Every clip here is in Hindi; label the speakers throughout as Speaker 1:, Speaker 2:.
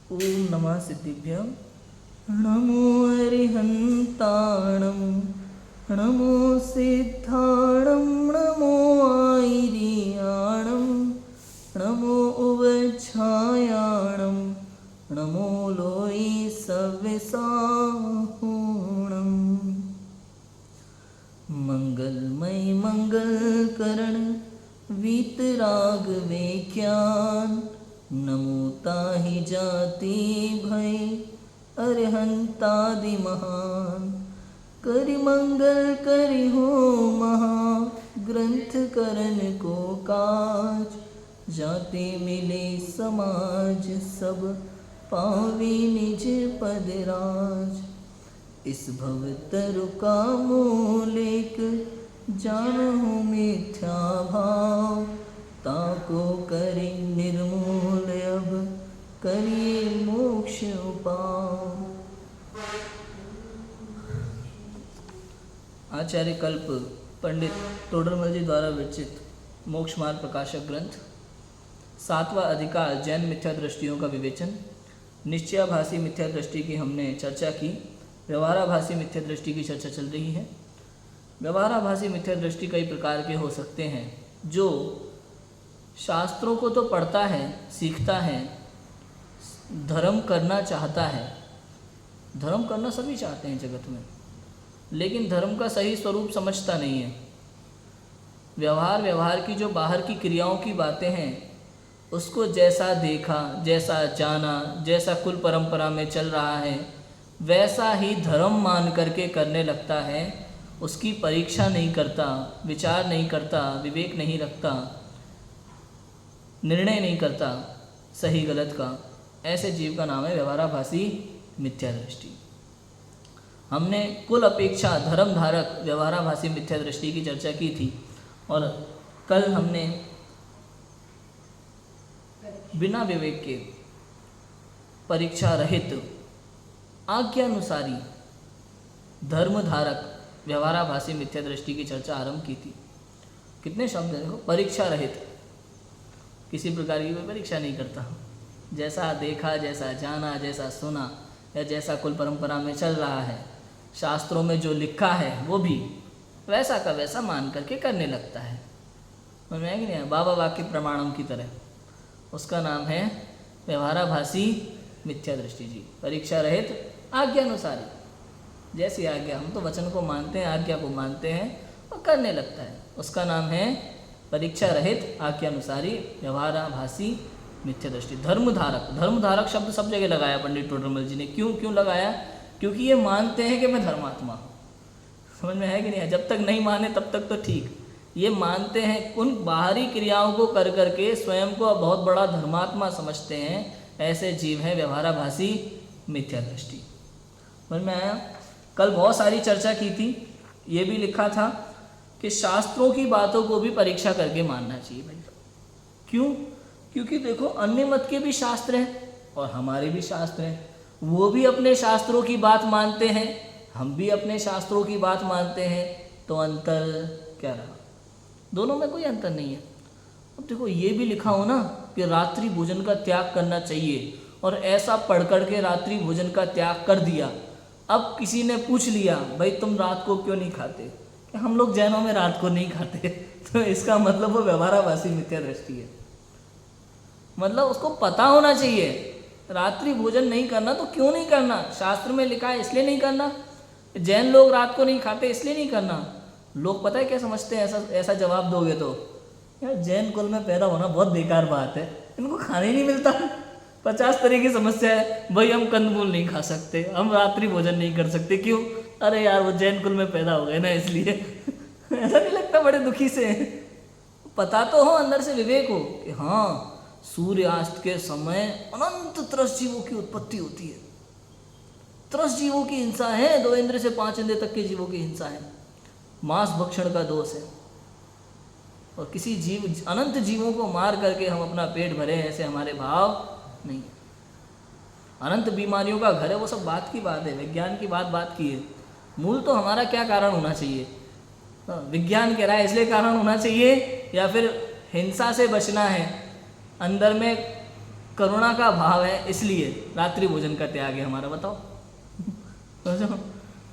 Speaker 1: ओम नमः सिद्धिभ्यं नमो अरिहन्ताणं नमो सिद्धाणं नमो आयर्याणं नमो उवच्छायाणं नमो लोई सव्यसाहूणं। मंगलमय मंगलकरण वीतराग विज्ञान नमो ताहि जाति भय अरिहंतादि महान। करि मंगल करि हो महा ग्रंथ करन को काज। जाते मिले समाज सब पावे निज पद राज। इस भव तरु का मूलेक जानहु मिथ्या भाव। ताको करि निर्मूल अब करिए मोक्ष उपाव। आचार्य कल्प पंडित तोडरमल जी द्वारा विरचित मोक्ष मार्ग प्रकाशक ग्रंथ। 7वां अधिकार जैन मिथ्या दृष्टियों का विवेचन। निश्चयाभासी मिथ्या दृष्टि की हमने चर्चा की। व्यवहाराभासी मिथ्या दृष्टि की चर्चा चल रही है। व्यवहाराभासी मिथ्या दृष्टि कई प्रकार के हो सकते हैं। जो शास्त्रों को तो पढ़ता है, सीखता है, धर्म करना चाहता है। धर्म करना सभी चाहते हैं जगत में, लेकिन धर्म का सही स्वरूप समझता नहीं है। व्यवहार की जो बाहर की क्रियाओं की बातें हैं, उसको जैसा देखा, जैसा जाना, जैसा कुल परंपरा में चल रहा है, वैसा ही धर्म मान करके करने लगता है। उसकी परीक्षा नहीं करता, विचार नहीं करता, विवेक नहीं रखता, निर्णय नहीं करता सही गलत का। ऐसे जीव का नाम है व्यवहाराभासी मिथ्या दृष्टि। हमने कुल अपेक्षा धर्म धारक व्यवहाराभासी मिथ्या दृष्टि की चर्चा की थी। और कल हमने बिना विवेक के परीक्षा रहित आज्ञानुसारी धर्म धारक व्यवहाराभासी मिथ्या दृष्टि की चर्चा आरंभ की थी। कितने शब्द हैं देखो। परीक्षा रहित, किसी प्रकार की कोई परीक्षा नहीं करता। जैसा देखा, जैसा जाना, जैसा सुना, या जैसा कुल परंपरा में चल रहा है, शास्त्रों में जो लिखा है वो भी वैसा का वैसा मान करके करने लगता है। समझ में है कि नहीं? बाबा वाक्य प्रमाणम की तरह। उसका नाम है व्यवहाराभासी मिथ्या दृष्टि जी। परीक्षा रहित आज्ञानुसारी, जैसी आज्ञा, हम तो वचन को मानते हैं, आज्ञा को मानते हैं और करने लगता है, उसका नाम है परीक्षा रहित आज्ञानुसारी व्यवहाराभासी मिथ्या दृष्टि। धर्मधारक शब्द सब जगह लगाया पंडित तोडरमल जी ने। क्यों लगाया? क्योंकि ये मानते हैं कि मैं धर्मात्मा हूँ। समझ में है कि नहीं? जब तक नहीं माने तब तक तो ठीक। ये मानते हैं, उन बाहरी क्रियाओं को कर करके स्वयं को बहुत बड़ा धर्मात्मा समझते हैं। ऐसे जीव है व्यवहाराभासी मिथ्या दृष्टि। समझ में आया? कल बहुत सारी चर्चा की थी। ये भी लिखा था कि शास्त्रों की बातों को भी परीक्षा करके मानना चाहिए भाई। क्यों? क्योंकि देखो, अन्य मत के भी शास्त्र हैं और हमारे भी शास्त्र हैं। वो भी अपने शास्त्रों की बात मानते हैं, हम भी अपने शास्त्रों की बात मानते हैं। तो अंतर क्या रहा? दोनों में कोई अंतर नहीं है। अब देखो, ये भी लिखा हो ना कि रात्रि भोजन का त्याग करना चाहिए, और ऐसा पढ़ कर के रात्रि भोजन का त्याग कर दिया। अब किसी ने पूछ लिया, भाई तुम रात को क्यों नहीं खाते? कि हम लोग जैनों में रात को नहीं खाते। तो इसका मतलब वो व्यवहाराभासी मिथ्या दृष्टि है। मतलब उसको पता होना चाहिए रात्रि भोजन नहीं करना तो क्यों नहीं करना। शास्त्र में लिखा है इसलिए नहीं करना। जैन लोग रात को नहीं खाते इसलिए नहीं करना। लोग पता है क्या समझते हैं? ऐसा जवाब दोगे तो, यार जैन कुल में पैदा होना बहुत बेकार बात है, इनको खाने ही नहीं मिलता। 50 तरह की समस्या है। भाई हम कंदमूल नहीं खा सकते, हम रात्रि भोजन नहीं कर सकते। क्यों? अरे यार वो जैन कुल में पैदा हो गए ना, इसलिए। ऐसा नहीं लगता? बड़े दुखी से। पता तो हो, अंदर से विवेक हो कि हाँ, सूर्यास्त के समय अनंत त्रस जीवों की उत्पत्ति होती है। त्रस जीवों की हिंसा है, 2 इंद्र से 5 इंद्र तक के जीवों की हिंसा है। मांस भक्षण का दोष है। और किसी जीव, अनंत जीवों को मार करके हम अपना पेट भरे, ऐसे हमारे भाव नहीं। अनंत बीमारियों का घर है, वो सब बात की बात है, विज्ञान की बात की है। मूल तो हमारा क्या कारण होना चाहिए? विज्ञान कह रहा है इसलिए कारण होना चाहिए, या फिर हिंसा से बचना है, अंदर में करुणा का भाव है, इसलिए रात्रि भोजन का त्याग है हमारा। बताओ समझो,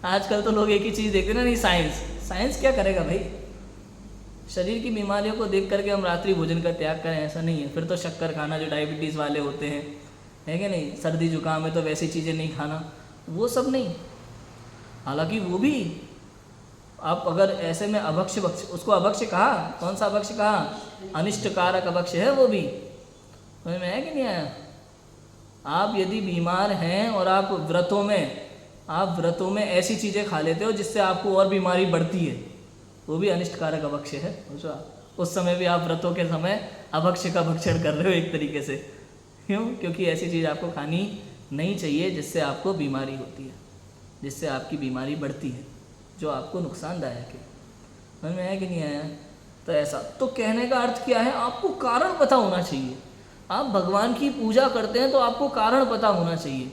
Speaker 1: आजकल तो लोग एक ही चीज़ देखते हैं ना, नहीं साइंस क्या करेगा भाई, शरीर की बीमारियों को देख करके हम रात्रि भोजन का त्याग करें, ऐसा नहीं है। फिर तो शक्कर खाना, जो डायबिटीज़ वाले होते हैं, है कि नहीं, सर्दी जुकाम है तो वैसी चीज़ें नहीं खाना, वो सब नहीं। हालांकि वो भी आप अगर ऐसे में अभक्ष्य उसको अभक्ष्य कहा, कौन सा अभक्ष्य कहा, अनिष्टकारक अभक्ष्य है वो भी, समझ में है कि नहीं आया। आप यदि बीमार हैं और आप व्रतों में ऐसी चीज़ें खा लेते हो जिससे आपको और बीमारी बढ़ती है, वो भी अनिष्टकारक अभक्ष्य है। उस समय भी आप व्रतों के समय अभक्ष्य का भक्षण कर रहे हो एक तरीके से। क्यों? क्योंकि ऐसी चीज़ आपको खानी नहीं चाहिए जिससे आपको बीमारी होती है, जिससे आपकी बीमारी बढ़ती है, जो आपको नुकसानदायक है। समझ में आया कि नहीं आया। तो ऐसा, तो कहने का अर्थ क्या है, आपको कारण पता होना चाहिए। आप भगवान की पूजा करते हैं तो आपको कारण पता होना चाहिए,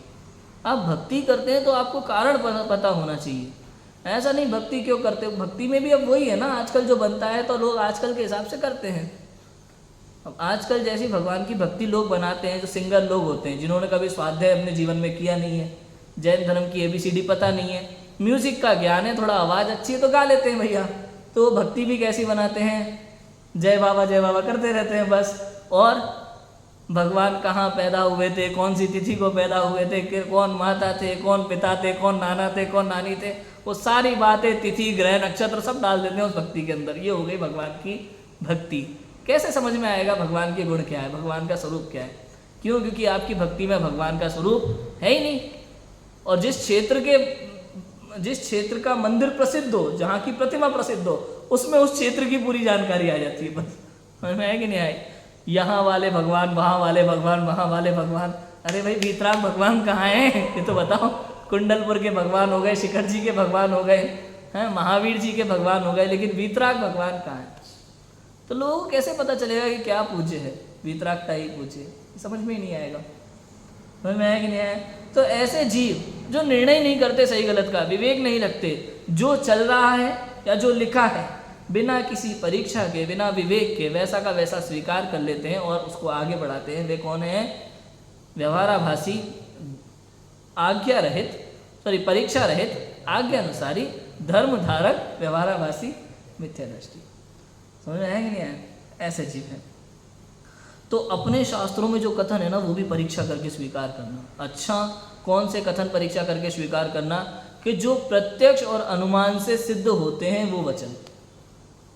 Speaker 1: आप भक्ति करते हैं तो आपको कारण पता होना चाहिए। ऐसा नहीं भक्ति क्यों करते हो, भक्ति में भी अब वही है ना, आजकल जो बनता है तो लोग आजकल के हिसाब से करते हैं। अब आजकल जैसी भगवान की भक्ति लोग बनाते हैं, जो सिंगर लोग होते हैं जिन्होंने कभी स्वाध्याय अपने जीवन में किया नहीं है, जैन धर्म की ABCD पता नहीं है, म्यूजिक का ज्ञान है, थोड़ा आवाज़ अच्छी है तो गा लेते हैं भैया, तो भक्ति भी कैसी बनाते हैं, जय बाबा करते रहते हैं बस। और भगवान कहाँ पैदा हुए थे, कौन सी तिथि को पैदा हुए थे, कौन माता थे, कौन पिता थे, कौन नाना थे, कौन नानी थे, वो सारी बातें, तिथि, ग्रह, नक्षत्र सब डाल देते हैं उस भक्ति के अंदर। ये हो गई भगवान की भक्ति। कैसे समझ में आएगा भगवान के गुण क्या है, भगवान का स्वरूप क्या है? क्यों? क्योंकि आपकी भक्ति में भगवान का स्वरूप है ही नहीं। और जिस क्षेत्र का मंदिर प्रसिद्ध हो, जहाँ की प्रतिमा प्रसिद्ध हो, उसमें उस क्षेत्र की पूरी जानकारी आ जाती है बस। समझ में आए कि नहीं आए? यहाँ वाले भगवान, वहाँ वाले भगवान, वहाँ वाले भगवान, अरे भाई वीतराग भगवान कहाँ हैं ये तो बताओ। कुंडलपुर के भगवान हो गए, शिखर जी के भगवान हो गए हैं, महावीर जी के भगवान हो गए, लेकिन वीतराग भगवान कहाँ है? तो लोगों को कैसे पता चलेगा कि क्या पूज्य है? वीतरागता ही पूज्य, समझ में ही नहीं आएगा। समझ में आया कि नहीं आया? तो ऐसे जीव जो निर्णय नहीं करते सही गलत का, विवेक नहीं रखते, जो चल रहा है या जो लिखा है बिना किसी परीक्षा के, बिना विवेक के वैसा का वैसा स्वीकार कर लेते हैं और उसको आगे बढ़ाते हैं, वे कौन है? व्यवहाराभासी, परीक्षा रहित, आज्ञानुसारी, धर्म धारक, व्यवहाराभासी, मिथ्या दृष्टि। समझ में आया कि नहीं आया? ऐसे जीव हैं। तो अपने शास्त्रों में जो कथन है ना, वो भी परीक्षा करके स्वीकार करना। अच्छा, कौन से कथन परीक्षा करके स्वीकार करना? कि जो प्रत्यक्ष और अनुमान से सिद्ध होते हैं वो वचन,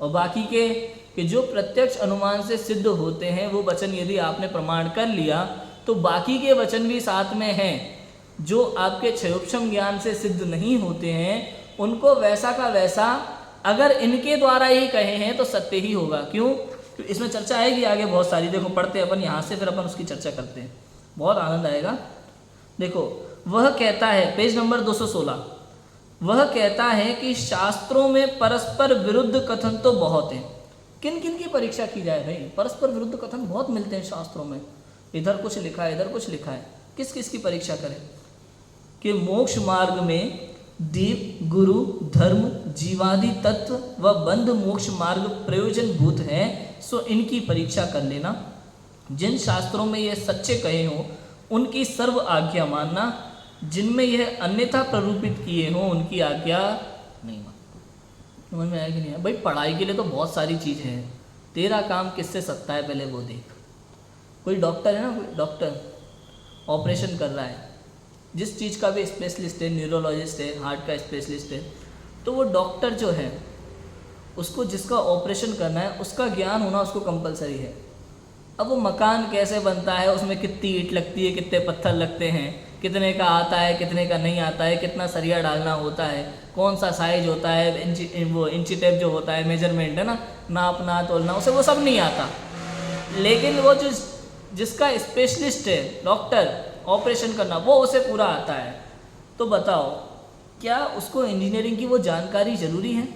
Speaker 1: और बाकी के कि जो प्रत्यक्ष अनुमान से सिद्ध होते हैं वो वचन यदि आपने प्रमाण कर लिया तो बाकी के वचन भी साथ में हैं। जो आपके क्षयोपशम ज्ञान से सिद्ध नहीं होते हैं उनको वैसा का वैसा अगर इनके द्वारा ही कहे हैं तो सत्य ही होगा। क्यों? तो इसमें चर्चा आएगी आगे बहुत सारी। देखो पढ़ते अपन यहाँ से, फिर अपन उसकी चर्चा करते हैं, बहुत आनंद आएगा। देखो, वह कहता है, पेज नंबर 216, वह कहता है कि शास्त्रों में परस्पर विरुद्ध कथन तो बहुत हैं। किन किन की परीक्षा की जाए भाई? परस्पर विरुद्ध कथन बहुत मिलते हैं शास्त्रों में, इधर कुछ लिखा है, इधर कुछ लिखा है। किस किस की परीक्षा करें? कि मोक्ष मार्ग में दीप, गुरु, धर्म, जीवादि तत्व व बंध मोक्ष मार्ग प्रयोजन भूत हैं, सो इनकी परीक्षा कर लेना। जिन शास्त्रों में यह सच्चे कहे हों उनकी सर्व आज्ञा मानना, जिनमें यह अन्यथा प्ररूपित किए हों उनकी आज्ञा नहीं मानना। समझ में आया कि नहीं है? भाई पढ़ाई के लिए तो बहुत सारी चीज़ें हैं, तेरा काम किससे सकता है पहले वो देख। कोई डॉक्टर है ना, कोई डॉक्टर ऑपरेशन कर रहा है, जिस चीज़ का भी स्पेशलिस्ट है, न्यूरोलॉजिस्ट है, हार्ट का स्पेशलिस्ट है, तो वो डॉक्टर जो है उसको जिसका ऑपरेशन करना है उसका ज्ञान होना उसको कंपलसरी है। अब वो मकान कैसे बनता है, उसमें कितनी ईंट लगती है, कितने पत्थर लगते हैं, कितने का आता है, कितने का नहीं आता है, कितना सरिया डालना होता है, कौन सा साइज होता है, वो इंची टेप जो होता है, मेजरमेंट है ना, नापना तोलना, उसे वो सब नहीं आता। लेकिन वो जिसका स्पेशलिस्ट है डॉक्टर ऑपरेशन करना, वो उसे पूरा आता है। तो बताओ क्या उसको इंजीनियरिंग की वो जानकारी ज़रूरी है?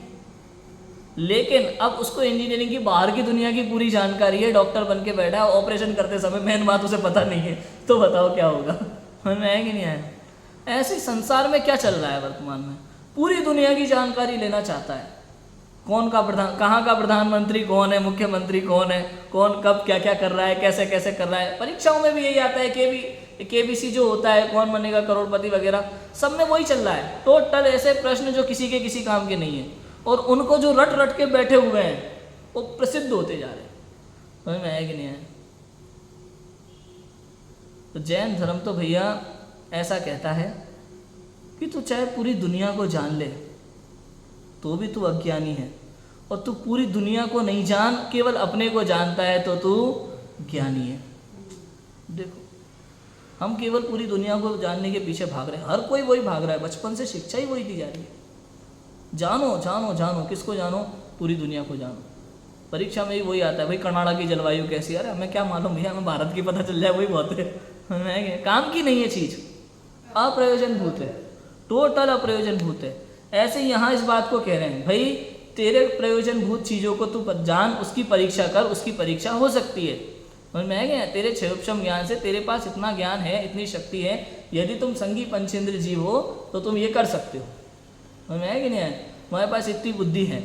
Speaker 1: लेकिन अब उसको इंजीनियरिंग की बाहर की दुनिया की पूरी जानकारी है, डॉक्टर बन के बैठा है, ऑपरेशन करते समय मेन बात उसे पता नहीं है, तो बताओ क्या होगा? समझ में आया कि नहीं आया? ऐसे संसार में क्या चल रहा है वर्तमान में? पूरी दुनिया की जानकारी लेना चाहता है, कौन का प्रधान, कहाँ का प्रधानमंत्री कौन है, मुख्यमंत्री कौन है, कौन कब क्या क्या कर रहा है, कैसे कैसे कर रहा है। परीक्षाओं में भी यही आता है, केबीसी जो होता है, कौन बनेगा करोड़पति वगैरह, सब में वही चल रहा है। टोटल ऐसे प्रश्न जो किसी के किसी काम के नहीं है, और उनको जो रट रट के बैठे हुए हैं वो प्रसिद्ध होते जा रहे हैं। समझ में आया कि नहीं आया? तो जैन धर्म तो भैया ऐसा कहता है कि तू चाहे पूरी दुनिया को जान ले तो भी तू अज्ञानी है, और तू पूरी दुनिया को नहीं जान, केवल अपने को जानता है तो तू ज्ञानी है। देखो, हम केवल पूरी दुनिया को जानने के पीछे भाग रहे हैं, हर कोई वही भाग रहा है, बचपन से शिक्षा ही वही दी जा रही है, जानो जानो जानो। किसको जानो? पूरी दुनिया को जानो। परीक्षा में भी वही आता है, भाई कर्नाटक की जलवायु कैसी है, अरे हमें क्या मालूम भैया, हमें भारत की पता चल जाए वही बहुत है। हमें काम की नहीं है चीज़, अप्रयोजनभूत है, टोटल अप्रयोजनभूत है। ऐसे यहाँ इस बात को कह रहे हैं, भाई तेरे प्रयोजनभूत चीज़ों को तू जान, उसकी परीक्षा कर, उसकी परीक्षा हो सकती है। समझ में आएगा? तेरे क्षयोपम ज्ञान से तेरे पास इतना ज्ञान है, इतनी शक्ति है, यदि तुम संगी पंचेंद्र जीव हो तो तुम ये कर सकते हो। समझ में आया कि नहीं आया? तुम्हारे पास इतनी बुद्धि है।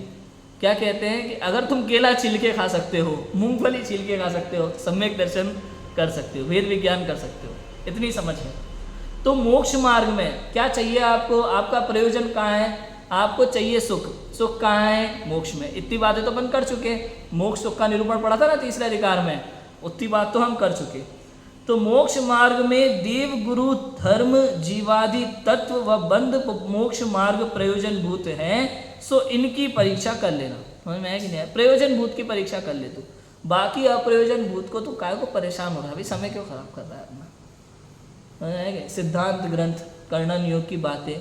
Speaker 1: क्या कहते हैं कि अगर तुम केला छील के खा सकते हो, मूंगफली छील के खा सकते हो, सम्यक दर्शन कर सकते हो, वेद विज्ञान कर सकते हो, इतनी समझ है, तो मोक्ष मार्ग में क्या चाहिए आपको? आपका प्रयोजन कहाँ है? आपको चाहिए सुख। सुख कहाँ है? मोक्ष में। इतनी बातें तो अपन कर चुके, मोक्ष सुख का निरूपण पढ़ा था ना तीसरे अधिकार में, उतनी बात तो हम कर चुके। तो मोक्ष मार्ग में देव गुरु धर्म जीवादि तत्व व बंध मोक्ष मार्ग प्रयोजन भूत हैं, सो इनकी परीक्षा कर लेना। समझ में आया कि नहीं? प्रयोजन भूत की परीक्षा कर ले तू, बाकी अप्रयोजन भूत को तू काय को परेशान हो रहा है? भाई समय क्यों खराब कर रहा है अपना? समझ में आएगा? सिद्धांत ग्रंथ कर्णन योग की बातें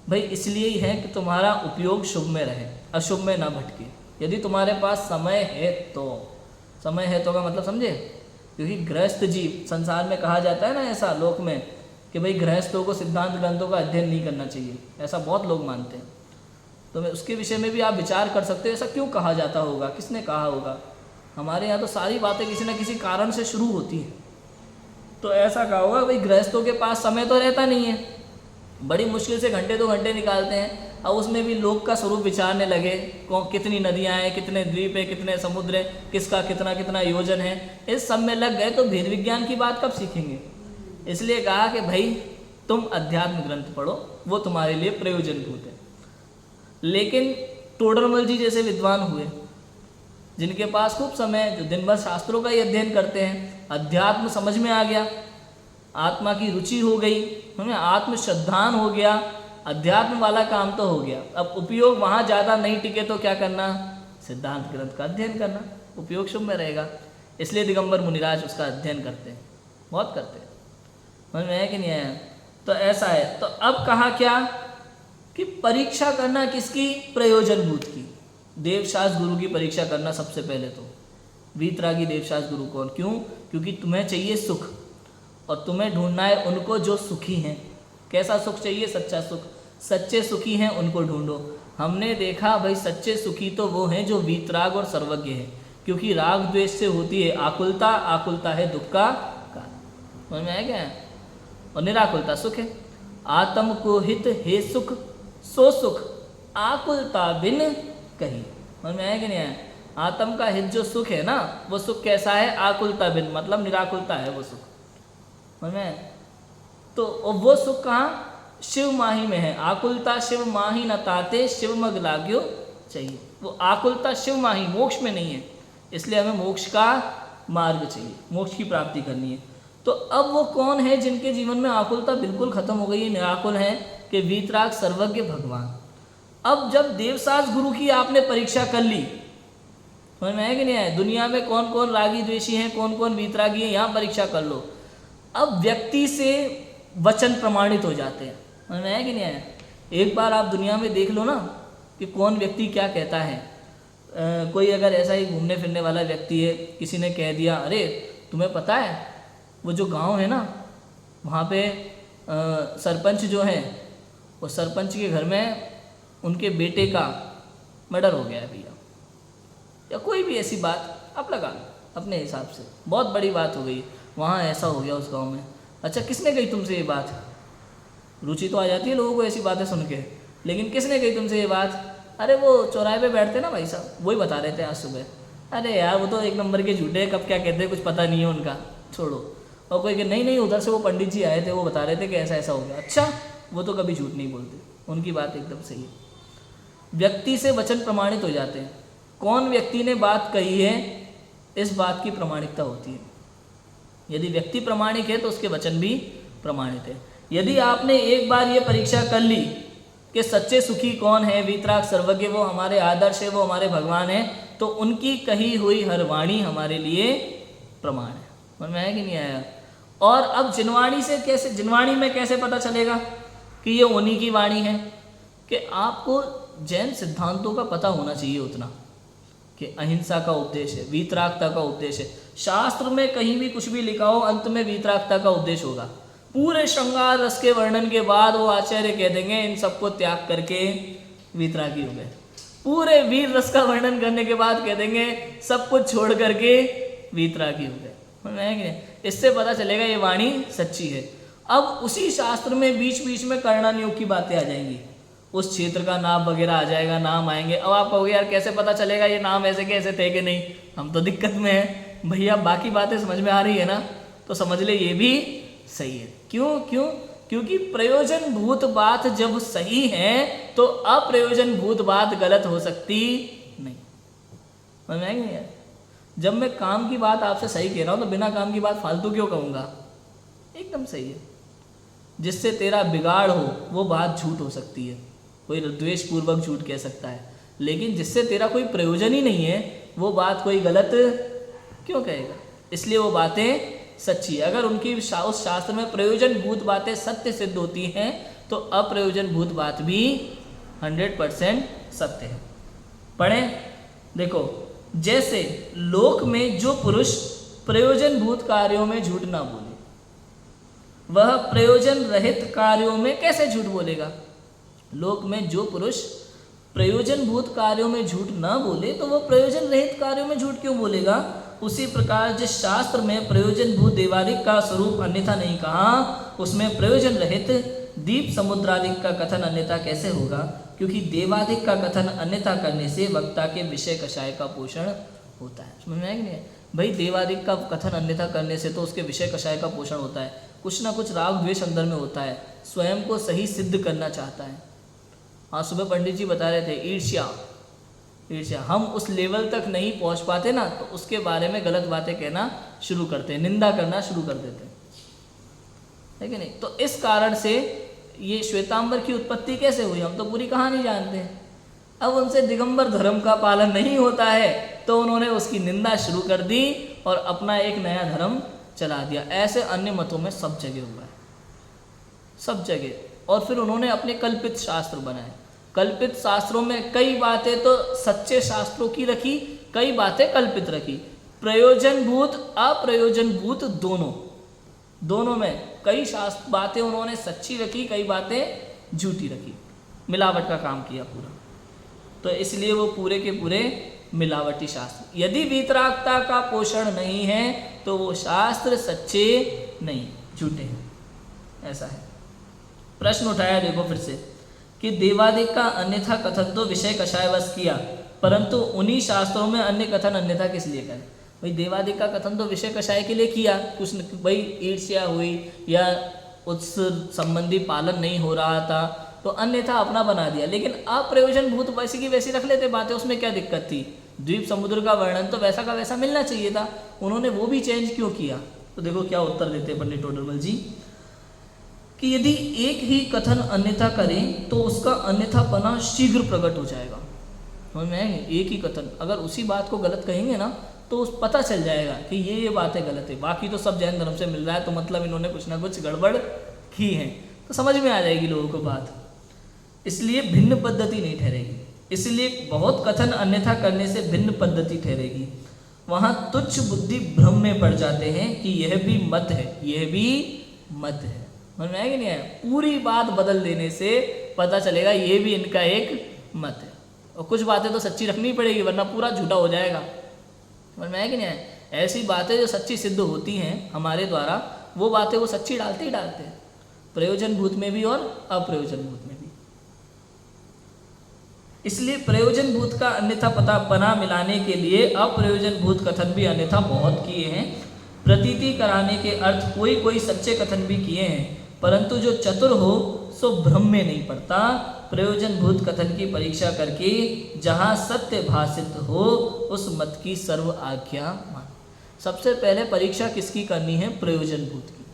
Speaker 1: भाई इसलिए ही है कि तुम्हारा उपयोग शुभ में रहे, अशुभ में ना भटके। यदि तुम्हारे पास समय है तो, समय है तो का मतलब समझे? क्योंकि गृहस्थ जीव, संसार में कहा जाता है ना ऐसा लोक में कि भाई गृहस्थों को सिद्धांत ग्रंथों का अध्ययन नहीं करना चाहिए, ऐसा बहुत लोग मानते हैं। तो मैं उसके विषय में भी आप विचार कर सकते हो, ऐसा क्यों कहा जाता होगा, किसने कहा होगा? हमारे यहाँ तो सारी बातें किसी न किसी कारण से शुरू होती हैं। तो ऐसा कहा होगा भाई गृहस्थों के पास समय तो रहता नहीं है, बड़ी मुश्किल से घंटे 2 घंटे निकालते हैं, अब उसमें भी लोक का स्वरूप विचारने लगे, कितनी नदियाँ हैं, कितने द्वीप हैं, कितने समुद्र हैं, किसका कितना कितना योजन है, इस सब में लग गए तो भेद विज्ञान की बात कब सीखेंगे? इसलिए कहा कि भाई तुम अध्यात्म ग्रंथ पढ़ो, वो तुम्हारे लिए प्रयोजनभूत है। लेकिन टोडरमल जी जैसे विद्वान हुए जिनके पास खूब समय, जो दिन भर शास्त्रों का ही अध्ययन करते हैं, अध्यात्म समझ में आ गया, आत्मा की रुचि हो गई, हमें आत्म श्रद्धान हो गया, अध्यात्म वाला काम तो हो गया। अब उपयोग वहाँ ज़्यादा नहीं टिके तो क्या करना? सिद्धांत ग्रंथ का अध्ययन करना, उपयोग शुभ में रहेगा। इसलिए दिगंबर मुनिराज उसका अध्ययन करते हैं, बहुत करते हैं। समझ में आया कि नहीं आया? तो ऐसा है। तो अब कहा क्या कि परीक्षा करना किसकी? प्रयोजनभूत की। देवशास्त्र गुरु की परीक्षा करना सबसे पहले तो। वीतरागी देवशास्त्र गुरु कौन? क्यों? क्योंकि तुम्हें चाहिए सुख, और तुम्हें ढूंढना है उनको जो सुखी हैं। कैसा सुख चाहिए? सच्चा सुख। सच्चे सुखी हैं उनको ढूंढो। हमने देखा भाई सच्चे सुखी तो वो हैं जो वीतराग और सर्वज्ञ हैं, क्योंकि राग द्वेष से होती है आकुलता, आकुलता है दुख का कारण। समझ में आया क्या? और निराकुलता सुख है। आत्म को हित हे सुख, सो सुख आकुलता बिन कही। समझ में आया कि नहीं आया? आत्म का हित जो सुख है ना, वो सुख कैसा है? आकुलता बिन, मतलब निराकुलता है वो सुख। समझ में? तो वो सुख कहाँ? शिव माही में है। आकुलता शिव माही न ताते, शिव मग लाग्यो चाहिए। वो आकुलता शिव माही, मोक्ष में नहीं है, इसलिए हमें मोक्ष का मार्ग चाहिए, मोक्ष की प्राप्ति करनी है। तो अब वो कौन है जिनके जीवन में आकुलता बिल्कुल खत्म हो गई है, निराकुल है? कि वीतराग सर्वज्ञ भगवान। अब जब देवशास्त्र गुरु की आपने परीक्षा कर ली, समझ में आया कि नहीं आया? दुनिया में कौन कौन रागी द्वेषी हैं, कौन कौन वीतरागी हैं, यहाँ परीक्षा कर लो। अब व्यक्ति से वचन प्रमाणित हो जाते हैं। समझ में आया कि नहीं आया? एक बार आप दुनिया में देख लो ना कि कौन व्यक्ति क्या कहता है। कोई अगर ऐसा ही घूमने फिरने वाला व्यक्ति है, किसी ने कह दिया अरे तुम्हें पता है वो जो गांव है ना वहाँ पे सरपंच जो है, वो सरपंच के घर में उनके बेटे का मर्डर हो गया है भैया, या कोई भी ऐसी बात आप लगा लो अपने हिसाब से, बहुत बड़ी बात हो गई, वहाँ ऐसा हो गया उस गांव में। अच्छा किसने कही तुमसे ये बात? रुचि तो आ जाती है लोगों को ऐसी बातें सुन के, लेकिन किसने कही तुमसे ये बात? अरे वो चौराहे पे बैठते ना भाई साहब, वही बता रहे थे आज सुबह, अरे यार वो तो एक नंबर के झूठे हैं, कब क्या कहते हैं कुछ पता नहीं है उनका, छोड़ो। और कोई कि नहीं नहीं उधर से वो पंडित जी आए थे, वो बता रहे थे कि ऐसा ऐसा हो गया। अच्छा, वो तो कभी झूठ नहीं बोलते, उनकी बात एकदम सही है। व्यक्ति से वचन प्रमाणित हो जाते हैं। कौन व्यक्ति ने बात कही है, इस बात की प्रमाणिकता होती है। यदि व्यक्ति प्रमाणिक है तो उसके वचन भी प्रमाणित है। यदि आपने एक बार ये परीक्षा कर ली कि सच्चे सुखी कौन है, वीतराग सर्वज्ञ, वो हमारे आदर्श है, वो हमारे भगवान है, तो उनकी कही हुई हर वाणी हमारे लिए प्रमाण है। समझ में आया कि नहीं आया? और अब जिनवाणी से कैसे, जिनवाणी में कैसे पता चलेगा कि ये उन्हीं की वाणी है? कि आपको जैन सिद्धांतों का पता होना चाहिए उतना, कि अहिंसा का उपदेश है, वीतरागता का उपदेश है। शास्त्र में कहीं भी कुछ भी लिखा हो, अंत में वीतरागता का उपदेश होगा। पूरे श्रृंगार रस के वर्णन के बाद वो आचार्य कह देंगे इन सबको त्याग करके वीतरागी हो गए। पूरे वीर रस का वर्णन करने के बाद कह देंगे सब कुछ छोड़ करके वीतरागी हो गए। इससे पता चलेगा ये वाणी सच्ची है। अब उसी शास्त्र में बीच बीच में कर्णानियोग की बातें आ जाएंगी, उस क्षेत्र का नाम वगैरह आ जाएगा, नाम आएंगे। अब आप कहोगे यार कैसे पता चलेगा ये नाम ऐसे कैसे थे कि नहीं, हम तो दिक्कत में हैं भैया। बाकी बातें समझ में आ रही है ना, तो समझ ले ये भी सही है। क्योंकि प्रयोजन भूत बात जब सही है तो अप्रयोजन भूत बात गलत हो सकती नहीं। समझ में आएगी यार? जब मैं काम की बात आपसे सही कह रहा हूं तो बिना काम की बात फालतू क्यों कहूंगा? एकदम सही है। जिससे तेरा बिगाड़ हो वो बात झूठ हो सकती है, कोई द्वेष पूर्वक झूठ कह सकता है, लेकिन जिससे तेरा कोई प्रयोजन ही नहीं है वो बात कोई गलत क्यों कहेगा? इसलिए वो बातें सच्ची है। अगर उनकी उस शास्त्र में प्रयोजन भूत बातें सत्य सिद्ध होती हैं तो अप्रयोजन भूत बात भी 100% सत्य है। पढ़ें, देखो, जैसे लोक में जो पुरुष प्रयोजन भूत कार्यों में झूठ ना बोले, वह प्रयोजन रहित कार्यों में कैसे झूठ बोलेगा? लोक में जो पुरुष प्रयोजन भूत कार्यों में झूठ ना बोले तो वह प्रयोजन रहित कार्यों में झूठ क्यों बोलेगा? उसी प्रकार जिस शास्त्र में प्रयोजन भूत देवादिक का स्वरूप अन्यथा नहीं कहा, उसमें प्रयोजन रहित दीप समुद्रादिक का कथन अन्यथा कैसे होगा? क्योंकि देवादिक का कथन अन्यथा करने से वक्ता के विषय कषाय का पोषण होता है। समझ में आया कि नहीं? भाई देवादिक का कथन अन्यथा करने से तो उसके विषय कषाय का पोषण होता है, कुछ ना कुछ राग द्वेष अंदर में होता है, स्वयं को सही सिद्ध करना चाहता है। हाँ, सुबह पंडित जी बता रहे थे ईर्ष्या, हम उस लेवल तक नहीं पहुंच पाते ना तो उसके बारे में गलत बातें कहना शुरू करते हैं, निंदा करना शुरू कर देते हैं, है कि नहीं? तो इस कारण से ये श्वेतांबर की उत्पत्ति कैसे हुई हम तो पूरी कहानी जानते हैं। अब उनसे दिगंबर धर्म का पालन नहीं होता है तो उन्होंने उसकी निंदा शुरू कर दी और अपना एक नया धर्म चला दिया। ऐसे अन्य मतों में सब जगह हुआ है, सब जगह। और फिर उन्होंने अपने कल्पित शास्त्र बनाए। कल्पित शास्त्रों में कई बातें तो सच्चे शास्त्रों की रखी, कई बातें कल्पित रखी। प्रयोजन भूत अप्रयोजन भूत दोनों में कई शास्त्र बातें उन्होंने सच्ची रखी, कई बातें झूठी रखी, मिलावट का काम किया पूरा। तो इसलिए वो पूरे के पूरे मिलावटी शास्त्र। यदि वीतरागता का पोषण नहीं है तो वो शास्त्र सच्चे नहीं, झूठे हैं, ऐसा है। प्रश्न उठाया देखो फिर से कि देवादिक का अन्यथा कथन तो विषय कषायवश किया, परंतु उन्हीं शास्त्रों में अन्य कथन अन्यथा किस लिए करें? भाई देवादिक का कथन तो विषय कषाय के लिए किया, कुछ भाई ईर्ष्या हुई या उस संबंधी पालन नहीं हो रहा था तो अन्यथा अपना बना दिया। लेकिन अप्रयोजन भूत वैसी की वैसी रख लेते बातें, उसमें क्या दिक्कत थी? द्वीप समुद्र का वर्णन तो वैसा का वैसा मिलना चाहिए था, उन्होंने वो भी चेंज क्यों किया? तो देखो क्या उत्तर देते पंडित टोडरमल जी कि यदि एक ही कथन अन्यथा करें तो उसका अन्यथापना शीघ्र प्रकट हो जाएगा। समझ में आएंगे? एक ही कथन अगर उसी बात को गलत कहेंगे ना तो पता चल जाएगा कि ये बातें गलत है, बाकी तो सब जैन धर्म से मिल रहा है तो मतलब इन्होंने कुछ ना कुछ गड़बड़ की है, तो समझ में आ जाएगी लोगों को बात। इसलिए भिन्न पद्धति नहीं ठहरेगी, इसलिए बहुत कथन अन्यथा करने से भिन्न पद्धति ठहरेगी। वहाँ तुच्छ बुद्धि भ्रम में पड़ जाते हैं कि यह भी मत है, यह भी मत है। समझ में आया कि नहीं आया? पूरी बात बदल देने से पता चलेगा ये भी इनका एक मत है। और कुछ बातें तो सच्ची रखनी पड़ेगी वरना पूरा झूठा हो जाएगा। समझ में आया कि नहीं आया? ऐसी बातें जो सच्ची सिद्ध होती हैं हमारे द्वारा, वो बातें वो सच्ची डालते ही डालते हैं, प्रयोजन भूत में भी और अप्रयोजन भूत में भी। इसलिए प्रयोजन भूत का अन्यथा पना मिलाने के लिए अप्रयोजन भूत कथन भी अन्यथा बहुत किए हैं। प्रतीति कराने के अर्थ कोई कोई सच्चे कथन भी किए हैं, परंतु जो चतुर हो सो भ्रम में नहीं पड़ता। प्रयोजन भूत कथन की परीक्षा करके जहाँ सत्य भाषित हो उस मत की सर्व आज्ञा मान। सबसे पहले परीक्षा किसकी करनी है? प्रयोजन भूत की।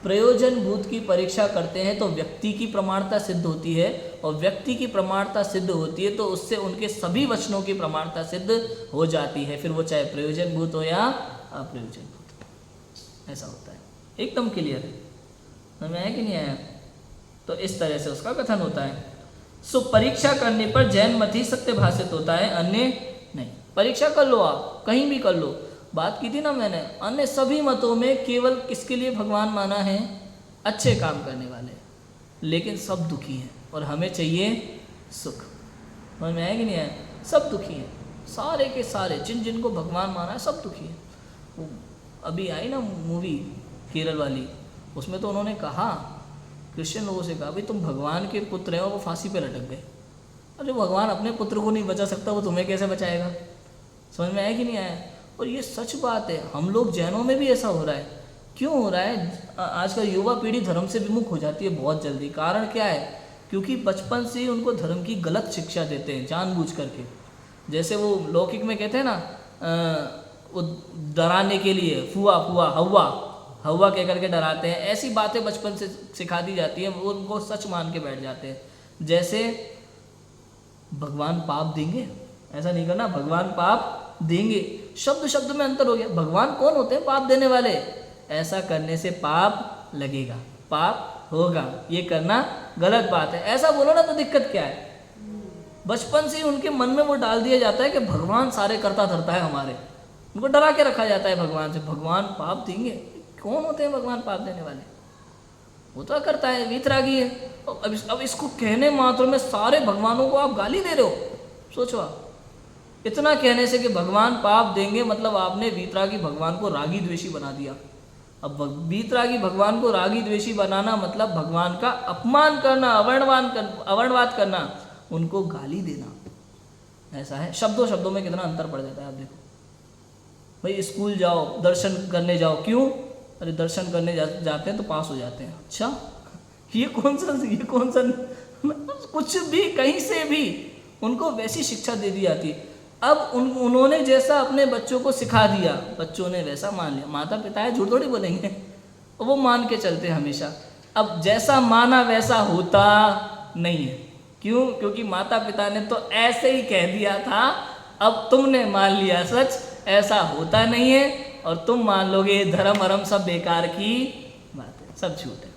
Speaker 1: प्रयोजन भूत की परीक्षा करते हैं तो व्यक्ति की प्रमाणता सिद्ध होती है, और व्यक्ति की प्रमाणता सिद्ध होती है तो उससे उनके सभी वचनों की प्रमाणता सिद्ध हो जाती है, फिर वो चाहे प्रयोजन भूत हो या अप्रयोजन भूत। ऐसा होता है, एकदम क्लियर है, समझ में आया कि नहीं आया? तो इस तरह से उसका कथन होता है। सो परीक्षा करने पर जैन मत ही सत्य भाषित होता है, अन्य नहीं। परीक्षा कर लो, आप कहीं भी कर लो। बात की थी ना मैंने, अन्य सभी मतों में केवल किसके लिए भगवान माना है? अच्छे काम करने वाले, लेकिन सब दुखी हैं और हमें चाहिए सुख। समझ में आया कि नहीं आया? सब दुखी हैं, सारे के सारे जिन जिनको भगवान माना है सब दुखी हैं। वो अभी आई ना मूवी केरल वाली, उसमें तो उन्होंने कहा, क्रिश्चियन लोगों से कहा, भाई तुम भगवान के पुत्र हैं और वो फांसी पे लटक गए। और जो भगवान अपने पुत्र को नहीं बचा सकता वो तुम्हें कैसे बचाएगा? समझ में आया कि नहीं आया? और ये सच बात है, हम लोग जैनों में भी ऐसा हो रहा है। क्यों हो रहा है? आजकल युवा पीढ़ी धर्म से विमुख हो जाती है बहुत जल्दी। कारण क्या है? क्योंकि बचपन से ही उनको धर्म की गलत शिक्षा देते हैं जानबूझ करके। जैसे वो लौकिक में कहते हैं ना, वो डराने के लिए फुआ फुआ हवा हवा कह करके डराते हैं। ऐसी बातें बचपन से सिखा दी जाती हैं, वो उनको सच मान के बैठ जाते हैं। जैसे भगवान पाप देंगे, ऐसा नहीं करना, भगवान पाप देंगे। शब्द शब्द में अंतर हो गया। भगवान कौन होते हैं? पाप देने वाले। ऐसा करने से पाप लगेगा, पाप होगा, ये करना गलत बात है, ऐसा बोलो ना तो दिक्कत क्या है? बचपन से ही उनके मन में वो डाल दिया जाता है कि भगवान सारे करता धरता है हमारे। उनको डरा के रखा जाता है भगवान से। भगवान पाप देंगे? कौन होते हैं भगवान पाप देने वाले? वो तो करता है, वीतरागी है। अब इसको कहने मात्र में सारे भगवानों को आप गाली दे रहे हो। सोचो आप, इतना कहने से कि भगवान पाप देंगे मतलब आपने वीतरागी भगवान को रागी द्वेषी बना दिया। अब वीतरागी भगवान को रागी द्वेषी बनाना मतलब भगवान का अपमान करना, अवर्णवाद करना, उनको गाली देना। ऐसा है, शब्दों शब्दों में कितना अंतर पड़ जाता है। आप देखो भाई, स्कूल जाओ, दर्शन करने जाओ, क्यों? अरे दर्शन करने जाते हैं तो पास हो जाते हैं। अच्छा, ये कौन सा कुछ भी कहीं से भी उनको वैसी शिक्षा दे दी जाती है। अब उन्होंने जैसा अपने बच्चों को सिखा दिया, बच्चों ने वैसा मान लिया। माता पिता है, झूठ थोड़ी बोलेंगे, वो मान के चलते हैं हमेशा। अब जैसा माना वैसा होता नहीं है। क्यों? क्योंकि माता पिता ने तो ऐसे ही कह दिया था, अब तुमने मान लिया सच, ऐसा होता नहीं है, और तुम मान लोगे धर्म अरम सब बेकार की बात है, सब झूठ है।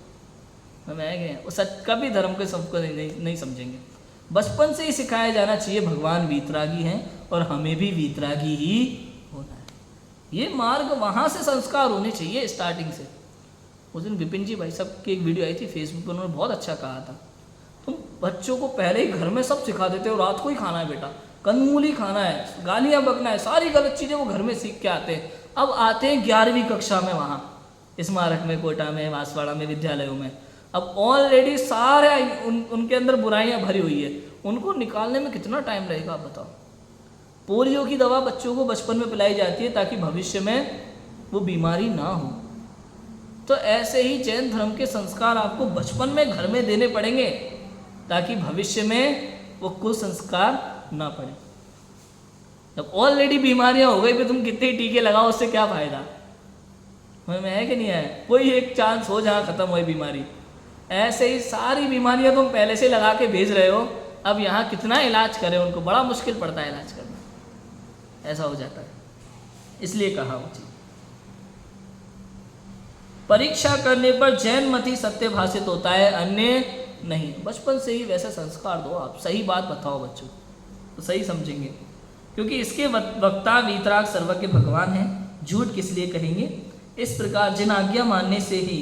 Speaker 1: हमें वो सच कभी धर्म के सबको नहीं समझेंगे। बचपन से ही सिखाया जाना चाहिए भगवान वीतरागी हैं और हमें भी वीतरागी ही होना है। ये मार्ग वहाँ से संस्कार होने चाहिए स्टार्टिंग से। उस दिन विपिन जी भाई साहब की एक वीडियो आई थी फेसबुक पर, उन्होंने बहुत अच्छा कहा था, तुम बच्चों को पहले ही घर में सब सिखा देते हो, रात को ही खाना है बेटा, कंदमूली खाना है, गालियाँ बकना है, सारी गलत चीज़ें वो घर में सीख के आते हैं। अब आते हैं 11वीं कक्षा में वहाँ स्मारक में, कोटा में, बांसवाड़ा में, विद्यालयों में, अब ऑलरेडी सारे उनके अंदर बुराइयां भरी हुई है। उनको निकालने में कितना टाइम लगेगा आप बताओ? पोलियो की दवा बच्चों को बचपन में पिलाई जाती है ताकि भविष्य में वो बीमारी ना हो। तो ऐसे ही जैन धर्म के संस्कार आपको बचपन में घर में देने पड़ेंगे ताकि भविष्य में वो कुसंस्कार ना पड़े। जब ऑलरेडी बीमारियां हो गई फिर तुम कितने टीके लगाओ, उससे क्या फायदा? में है कि नहीं है? कोई एक चांस हो जहाँ खत्म हो बीमारी। ऐसे ही सारी बीमारियां तुम पहले से लगा के भेज रहे हो, अब यहाँ कितना इलाज करें, उनको बड़ा मुश्किल पड़ता है इलाज करना। ऐसा हो जाता है, इसलिए कहा वो चीज। परीक्षा करने पर जैन मत ही सत्य भाषित होता है, अन्य नहीं। बचपन से ही वैसा संस्कार दो आप, सही बात बताओ बच्चों तो सही समझेंगे। क्योंकि इसके वक्ता वीतराग सर्वज्ञ भगवान हैं, झूठ किस लिए कहेंगे। इस प्रकार जिन आज्ञा मानने से ही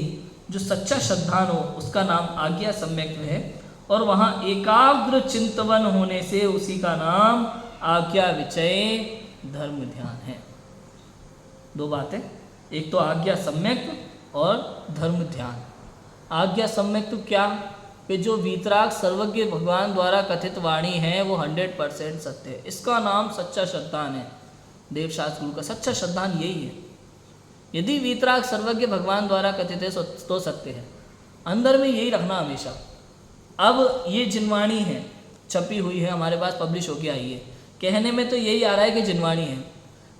Speaker 1: जो सच्चा श्रद्धान हो उसका नाम आज्ञा सम्यक्त्व है, और वहाँ एकाग्र चिंतवन होने से उसी का नाम आज्ञा विचय धर्म ध्यान है। दो बातें, एक तो आज्ञा सम्यक्त्व और धर्म ध्यान। आज्ञा सम्यक्त्व क्या? कि जो वीतराग सर्वज्ञ भगवान द्वारा कथित वाणी है वो 100% सत्य है। इसका नाम सच्चा श्रद्धान है। देवशास्त्र गुरु का सच्चा श्रद्धान यही है। यदि वीतराग सर्वज्ञ भगवान द्वारा कथित है तो सत्य है। अंदर में यही रखना हमेशा। अब ये जिनवाणी है, छपी हुई है, हमारे पास पब्लिश होके आई है, कहने में तो यही आ रहा है कि जिनवाणी है,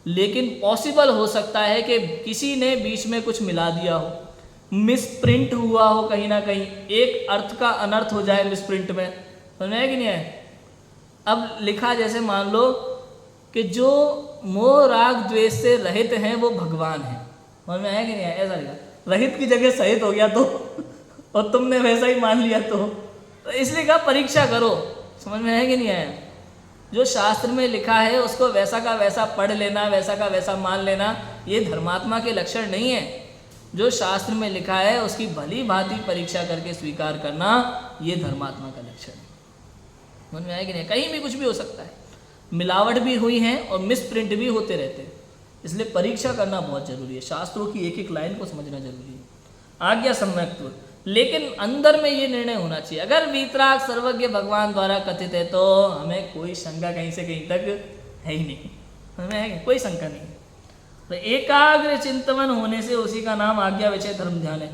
Speaker 1: लेकिन पॉसिबल हो सकता है कि किसी ने बीच में कुछ मिला दिया हो, मिसप्रिंट हुआ हो, कहीं ना कहीं एक अर्थ का अनर्थ हो जाए मिसप्रिंट में। समझ में है कि नहीं है? अब लिखा जैसे मान लो कि जो मोह राग द्वेष से रहित हैं वो भगवान है। समझ में है कि नहीं है? ऐसा लिखा, रहित की जगह सहित हो गया तो और तुमने वैसा ही मान लिया तो इसलिए कहा परीक्षा करो। समझ में है कि नहीं है? जो शास्त्र में लिखा है उसको वैसा का वैसा पढ़ लेना, वैसा का वैसा मान लेना, ये धर्मात्मा के लक्षण नहीं है। जो शास्त्र में लिखा है उसकी भली भांति परीक्षा करके स्वीकार करना, ये धर्मात्मा का लक्षण है। समझ में आया कि नहीं? कहीं भी कुछ भी हो सकता है, मिलावट भी हुई है और मिसप्रिंट भी होते रहते हैं, इसलिए परीक्षा करना बहुत जरूरी है। शास्त्रों की एक एक लाइन को समझना जरूरी है। आज्ञा सम्यक्त्व, लेकिन अंदर में ये निर्णय होना चाहिए, अगर वीतराग सर्वज्ञ भगवान द्वारा कथित है तो हमें कोई शंका कहीं से कहीं तक है ही नहीं। हमें है कोई शंका नहीं। तो एकाग्र चिंतन होने से उसी का नाम आज्ञा विषय धर्म ध्यान है।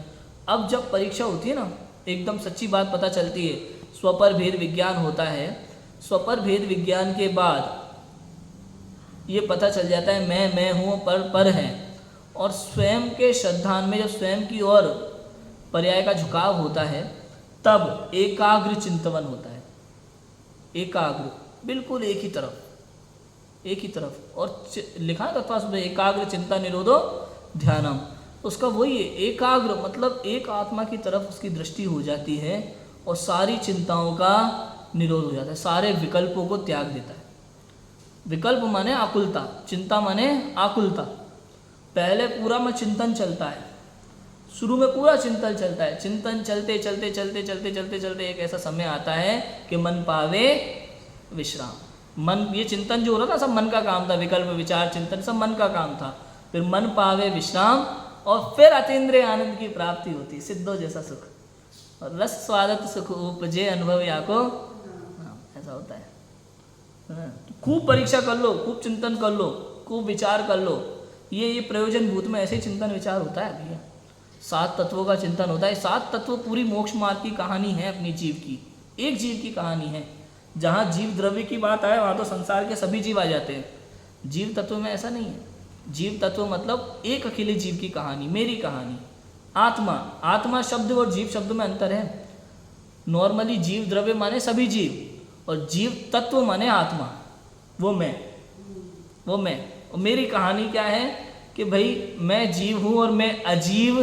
Speaker 1: अब जब परीक्षा होती है ना, एकदम सच्ची बात पता चलती है, स्वपर भेद विज्ञान होता है। स्वपर भेद विज्ञान के बाद ये पता चल जाता है मैं हूँ पर है, और स्वयं के श्रद्धान में जब स्वयं की ओर पर्याय का झुकाव होता है तब एकाग्र चिंतन होता है। एकाग्र बिल्कुल एक ही तरफ और लिखा है तत्व में एकाग्र चिंता निरोधो ध्यानम। उसका वही है, एकाग्र मतलब एक आत्मा की तरफ उसकी दृष्टि हो जाती है और सारी चिंताओं का निरोध हो जाता है, सारे विकल्पों को त्याग देता है। विकल्प माने आकुलता, चिंता माने आकुलता। पहले पूरा में चिंतन चलता है, शुरू में पूरा चिंतन चलता है, चिंतन चलते चलते एक ऐसा समय आता है कि मन पावे विश्राम। मन, ये चिंतन जो हो रहा था सब मन का काम था, विकल्प विचार चिंतन सब मन का काम था। फिर मन पावे विश्राम और फिर अतीन्द्रिय आनंद की प्राप्ति होती, सिद्धो जैसा सुख, और रस स्वादत सुख उपजे अनुभव या को, ऐसा होता है। खूब परीक्षा कर लो, खूब चिंतन कर लो, खूब विचार कर लो। ये प्रयोजन भूत में ऐसे चिंतन विचार होता है भैया। 7 तत्वों का चिंतन होता है। 7 तत्व पूरी मोक्ष मार्ग की कहानी है, अपनी जीव की, एक जीव की कहानी है। जहाँ जीव द्रव्य की बात आए वहाँ तो संसार के सभी जीव आ जाते हैं। जीव तत्व में ऐसा नहीं है। जीव तत्व मतलब एक अकेले जीव की कहानी, मेरी कहानी। आत्मा शब्द और जीव शब्द में अंतर है। नॉर्मली जीव द्रव्य माने सभी जीव, और जीव तत्व माने आत्मा, वो मैं। और मेरी कहानी क्या है कि भाई मैं जीव हूँ और मैं अजीव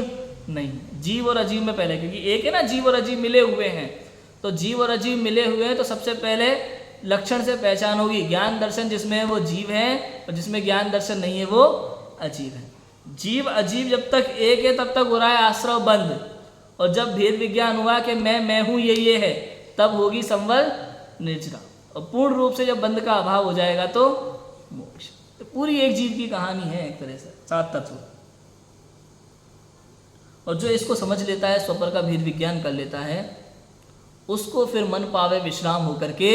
Speaker 1: नहीं। जीव और अजीव में पहले, क्योंकि एक है ना, जीव और अजीव मिले हुए हैं, तो जीव और अजीव मिले हुए हैं तो सबसे पहले लक्षण से पहचान होगी। ज्ञान दर्शन जिसमें है वो जीव है, और जिसमें ज्ञान दर्शन नहीं है वो अजीव है। जीव अजीव जब तक एक है तब तक हो रहा है आश्रव बंद, और जब भेद विज्ञान हुआ कि मैं हूँ ये है, तब होगी संवर निर्जरा, और पूर्ण रूप से जब बंद का अभाव हो जाएगा तो मोक्ष। तो पूरी एक जीव की कहानी है एक तरह से, 7 तत्व। और जो इसको समझ लेता है, स्वपर का भेद विज्ञान कर लेता है, उसको फिर मन पावे विश्राम होकर के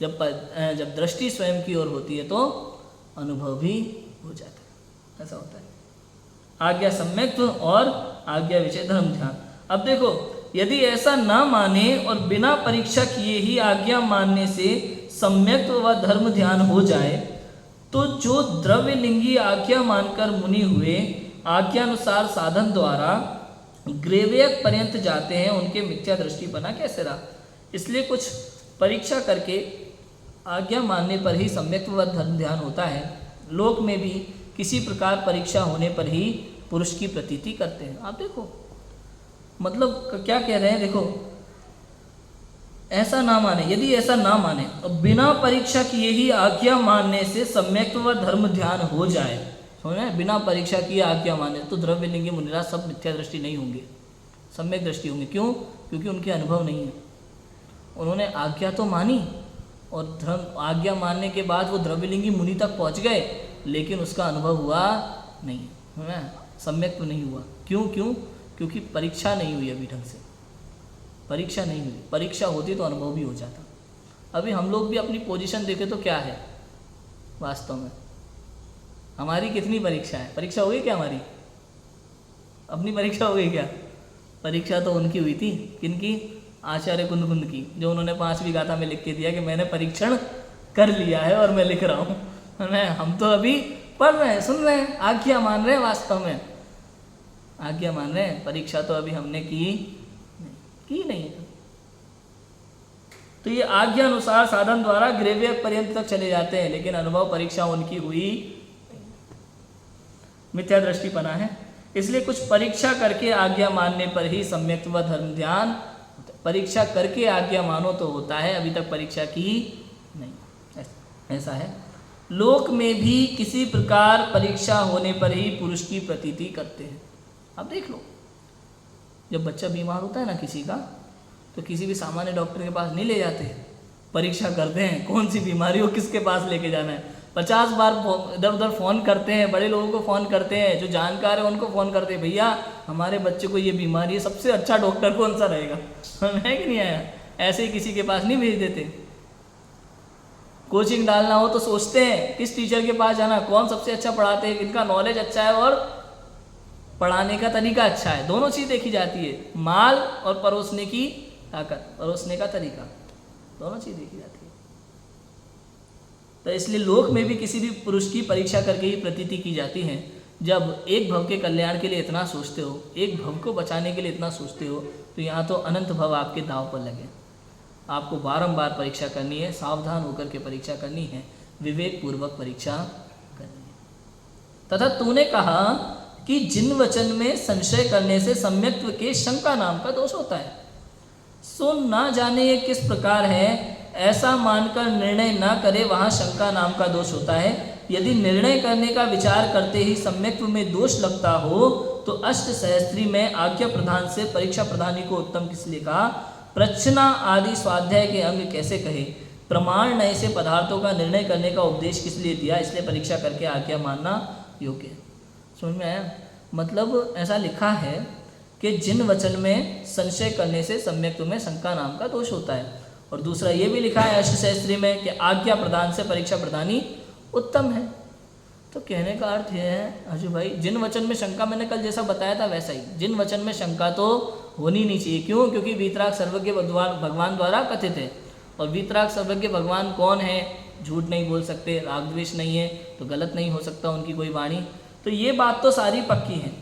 Speaker 1: जब दृष्टि स्वयं की ओर होती है तो अनुभव भी हो जाता है। ऐसा होता है। आज्ञा सम्यक्त्व और आज्ञा विषय धर्म ध्यान। अब देखो, यदि ऐसा ना माने और बिना परीक्षा किए ही आज्ञा मानने से सम्यक्त्व व धर्म ध्यान हो जाए, तो जो द्रव्य लिंगी आज्ञा मानकर मुनि हुए, आज्ञानुसार साधन द्वारा ग्रेवयक पर्यंत जाते हैं, उनके मिथ्या दृष्टि बना कैसे रहा। इसलिए कुछ परीक्षा करके आज्ञा मानने पर ही सम्यक्त्व व धर्म ध्यान होता है। लोक में भी किसी प्रकार परीक्षा होने पर ही पुरुष की प्रतीति करते हैं। आप देखो, मतलब क्या कह रहे हैं, देखो, ऐसा ना माने, यदि ऐसा ना माने और बिना परीक्षा किए ही आज्ञा मानने से सम्यक्त्व व धर्म ध्यान हो जाए, समझे, बिना परीक्षा किए आज्ञा माने, तो द्रव्य लिंगी मुनिराज सब मिथ्या दृष्टि नहीं होंगे, सम्यक दृष्टि होंगे। क्यों? क्योंकि उनके अनुभव नहीं है। उन्होंने आज्ञा तो मानी और धर्म आज्ञा मानने के बाद वो द्रव्यलिंगी मुनि तक पहुंच गए, लेकिन उसका अनुभव हुआ नहीं, है सम्यक तो नहीं हुआ। क्यों? क्योंकि परीक्षा नहीं हुई अभी ढंग से। परीक्षा नहीं हुई, परीक्षा होती तो अनुभव भी हो जाता। अभी हम लोग भी अपनी पोजीशन देखें तो क्या है वास्तव में, हमारी कितनी परीक्षा है? परीक्षा हो गई क्या हमारी? अपनी परीक्षा हो गई क्या? परीक्षा तो उनकी हुई थी, किनकी? आचार्य कुंद की, जो उन्होंने 5वीं गाथा में लिख के दिया कि मैंने परीक्षण कर लिया है और मैं लिख रहा हूँ। हम तो अभी पढ़ रहे हैं, सुन रहे हैं, आज्ञा मान रहे हैं, वास्तव में आज्ञा मान रहे हैं। परीक्षा तो अभी हमने की नहीं। तो ये आज्ञा अनुसार साधन द्वारा ग्रेव्य पर्यंत तक चले जाते हैं, लेकिन अनुभव परीक्षा उनकी हुई, मिथ्या दृष्टिपना है। इसलिए कुछ परीक्षा करके आज्ञा मानने पर ही सम्यक व धर्म ध्यान, परीक्षा करके आज्ञा मानो तो होता है, अभी तक परीक्षा की नहीं, ऐसा है। लोक में भी किसी प्रकार परीक्षा होने पर ही पुरुष की प्रतीति करते हैं। अब देख लो, जब बच्चा बीमार होता है ना किसी का, तो किसी भी सामान्य डॉक्टर के पास नहीं ले जाते, परीक्षा करते हैं कौन सी बीमारी हो, किसके पास लेके जाना है। 50 बार इधर उधर फ़ोन करते हैं, बड़े लोगों को फ़ोन करते हैं, जो जानकार है उनको फ़ोन करते हैं, भैया हमारे बच्चे को ये बीमारी है, सबसे अच्छा डॉक्टर कौन सा रहेगा? है कि नहीं आया? ऐसे ही किसी के पास नहीं भेज देते। कोचिंग डालना हो तो सोचते हैं किस टीचर के पास जाना, कौन सबसे अच्छा पढ़ाते हैं, किनका नॉलेज अच्छा है और पढ़ाने का तरीका अच्छा है। दोनों चीज़ देखी जाती है, माल और परोसने की ताकत, परोसने का तरीका, दोनों चीज़ देखी जाती है। तो इसलिए लोक में भी किसी भी पुरुष की परीक्षा करके ही प्रतीति की जाती है। जब एक भव के कल्याण के लिए इतना सोचते हो, एक भव को बचाने के लिए इतना सोचते हो, तो यहाँ तो अनंत भव आपके दाव पर लगे। आपको बारंबार परीक्षा करनी है, सावधान होकर के परीक्षा करनी है, विवेक पूर्वक परीक्षा करनी है। तथा तूने कहा कि जिन वचन में संशय करने से सम्यक्त्व के शंका नाम का दोष होता है, सो ना जाने ये किस प्रकार है, ऐसा मानकर निर्णय ना करे वहाँ शंका नाम का दोष होता है। यदि निर्णय करने का विचार करते ही सम्यक्त्व में दोष लगता हो, तो अष्ट सहस्त्री में आज्ञा प्रधान से परीक्षा प्रधानी को उत्तम किस लिए कहा? प्रच्छना आदि स्वाध्याय के अंग कैसे कहे? प्रमाण नए से पदार्थों का निर्णय करने का उपदेश किस लिए दिया? इसलिए परीक्षा करके आज्ञा मानना योग्य है। समझ में आया? मतलब ऐसा लिखा है कि जिन वचन में संशय करने से सम्यक्त्व में शंका नाम का दोष होता है, और दूसरा ये भी लिखा है अष्टशास्त्री में कि आज्ञा प्रदान से परीक्षा प्रदानी उत्तम है। तो कहने का अर्थ यह है अजू भाई, जिन वचन में शंका, मैंने कल जैसा बताया था वैसा ही, जिन वचन में शंका तो होनी नहीं चाहिए। क्यों? क्योंकि वीतराग सर्वज्ञ भगवान द्वारा कथित है, और वीतराग सर्वज्ञ भगवान कौन है? झूठ नहीं बोल सकते, राग द्वेष नहीं है, तो गलत नहीं हो सकता उनकी कोई वाणी। तो ये बात तो सारी पक्की है।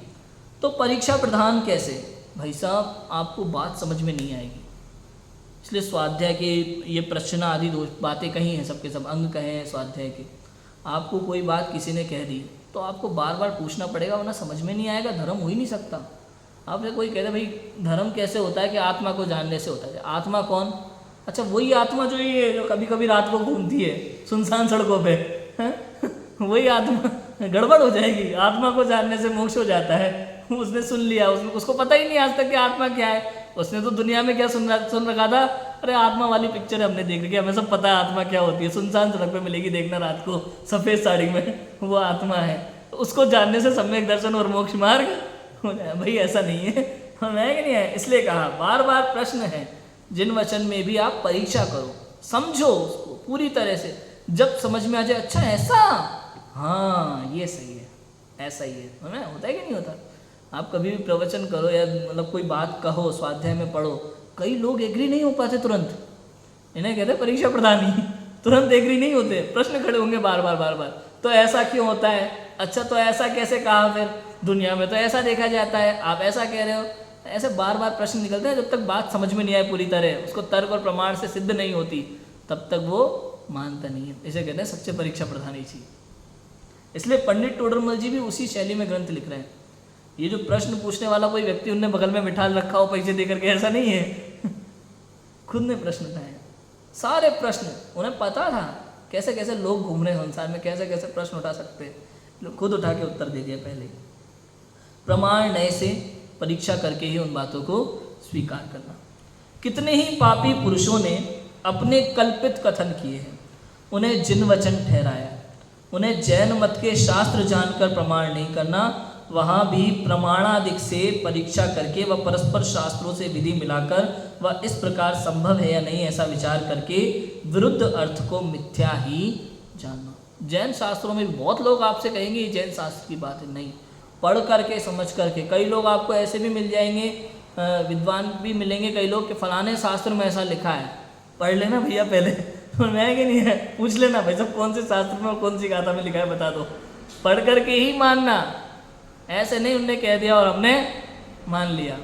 Speaker 1: तो परीक्षा प्रधान कैसे? भाई साहब, आपको बात समझ में नहीं आएगी, इसलिए स्वाध्याय के ये प्रश्न आदि बातें कही हैं, सबके सब अंग कहे हैं स्वाध्याय के। आपको कोई बात किसी ने कह दी तो आपको बार बार पूछना पड़ेगा, वरना समझ में नहीं आएगा, धर्म हो ही नहीं सकता। आपसे कोई कहते भाई धर्म कैसे होता है? कि आत्मा को जानने से होता है। आत्मा कौन? अच्छा, वही आत्मा जो ये जो कभी कभी रात को घूमती है सुनसान सड़कों पे, वही आत्मा। गड़बड़ हो जाएगी। आत्मा को जानने से मोक्ष हो जाता है। उसने सुन लिया, उसको पता ही नहीं आज तक कि आत्मा क्या है। उसने तो दुनिया में क्या सुन रखा था, अरे आत्मा वाली पिक्चर हमने देख रखी है, हमें सब पता है आत्मा क्या होती है, सुनसान सड़क पे मिलेगी, देखना रात को सफ़ेद साड़ी में, वो आत्मा है। उसको जानने से सम्यक दर्शन और मोक्ष मार्ग हो जाए। भाई ऐसा नहीं है, है कि नहीं है? इसलिए कहा, बार बार प्रश्न है, जिन वचन में भी आप परीक्षा करो, समझो उसको पूरी तरह से। जब समझ में आ जाए, अच्छा ऐसा, हाँ ये सही है, ऐसा ही है, हमें होता है कि नहीं होता? आप कभी भी प्रवचन करो या मतलब कोई बात कहो, स्वाध्याय में पढ़ो, कई लोग एग्री नहीं हो पाते तुरंत, इन्हें कहते हैं परीक्षा प्रधानी। तुरंत एग्री नहीं होते, प्रश्न खड़े होंगे बार बार। तो ऐसा क्यों होता है? अच्छा तो ऐसा कैसे कहा? फिर दुनिया में तो ऐसा देखा जाता है, आप ऐसा कह रहे हो। ऐसे बार बार प्रश्न निकलते हैं, जब तक बात समझ में नहीं आए पूरी तरह, उसको तर्क और प्रमाण से सिद्ध नहीं होती, तब तक वो मानता नहीं है। इसे कहते हैं सच्चे परीक्षा प्रधानी जी। इसलिए पंडित टोडरमल जी भी उसी शैली में ग्रंथ लिख रहे हैं। ये जो प्रश्न पूछने वाला कोई व्यक्ति उनने बगल में बिठा रखा हो पैसे दे करके, ऐसा नहीं है। खुद ने प्रश्न उठाए, सारे प्रश्न उन्हें पता था कैसे कैसे लोग घूम रहे हैं संसार में, कैसे कैसे प्रश्न उठा सकते हैं, खुद उठा के उत्तर दे दिया पहले ही। प्रमाण नए से परीक्षा करके ही उन बातों को स्वीकार करना। कितने ही पापी पुरुषों ने अपने कल्पित कथन किए हैं, उन्हें जिन वचन ठहराया, उन्हें जैन मत के शास्त्र जानकर प्रमाण नहीं करना, वहाँ भी प्रमाणादिक से परीक्षा करके व परस्पर शास्त्रों से विधि मिलाकर वह इस प्रकार संभव है या नहीं ऐसा विचार करके विरुद्ध अर्थ को मिथ्या ही जानना। जैन शास्त्रों में बहुत लोग आपसे कहेंगे ये जैन शास्त्र की बात है, नहीं, पढ़ करके समझ करके। कई लोग आपको ऐसे भी मिल जाएंगे, विद्वान भी मिलेंगे कई लोग कि फलाने शास्त्र में ऐसा लिखा है, पढ़ लेना भैया पहले। मैं कि नहीं है, पूछ लेना भाई सब कौन से शास्त्र में और कौन सी गाथा में लिखा है बता दो, पढ़ करके ही मानना। ऐसे नहीं उनने कह दिया और हमने मान लिया,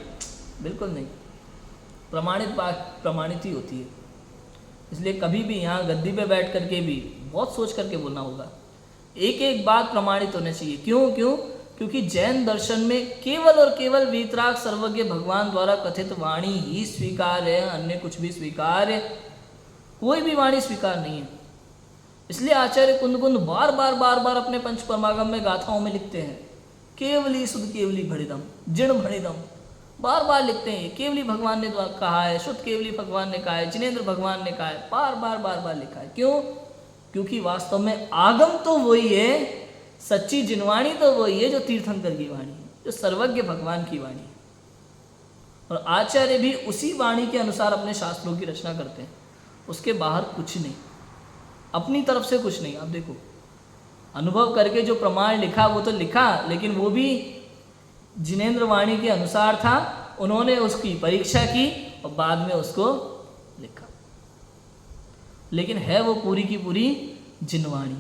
Speaker 1: बिल्कुल नहीं। प्रमाणित बात प्रमाणित ही होती है। इसलिए कभी भी यहाँ गद्दी पे बैठ करके भी बहुत सोच करके बोलना होगा, एक एक बात प्रमाणित होनी चाहिए। क्यों? क्योंकि जैन दर्शन में केवल और केवल वीतराग सर्वज्ञ भगवान द्वारा कथित वाणी ही स्वीकार है, अन्य कुछ भी स्वीकार, कोई भी वाणी स्वीकार नहीं है। इसलिए आचार्य कुंद बार बार अपने पंच परमागम में गाथाओं में लिखते हैं, केवली शुद्ध केवली भणिदम जिण भणिदम, बार बार लिखते हैं। केवली भगवान ने कहा है, शुद्ध केवली भगवान ने कहा है, जिनेन्द्र भगवान ने कहा है, बार लिखा है। क्यों? क्योंकि वास्तव में आगम तो वही है, सच्ची जिनवाणी तो वही है जो तीर्थंकर की वाणी है, जो सर्वज्ञ भगवान की वाणी है। और आचार्य भी उसी वाणी के अनुसार अपने शास्त्रों की रचना करते हैं, उसके बाहर कुछ नहीं, अपनी तरफ से कुछ नहीं। आप देखो, अनुभव करके जो प्रमाण लिखा वो तो लिखा, लेकिन वो भी जिनेन्द्र वाणी के अनुसार था। उन्होंने उसकी परीक्षा की और बाद में उसको लिखा, लेकिन है वो पूरी की पूरी जिनवाणी।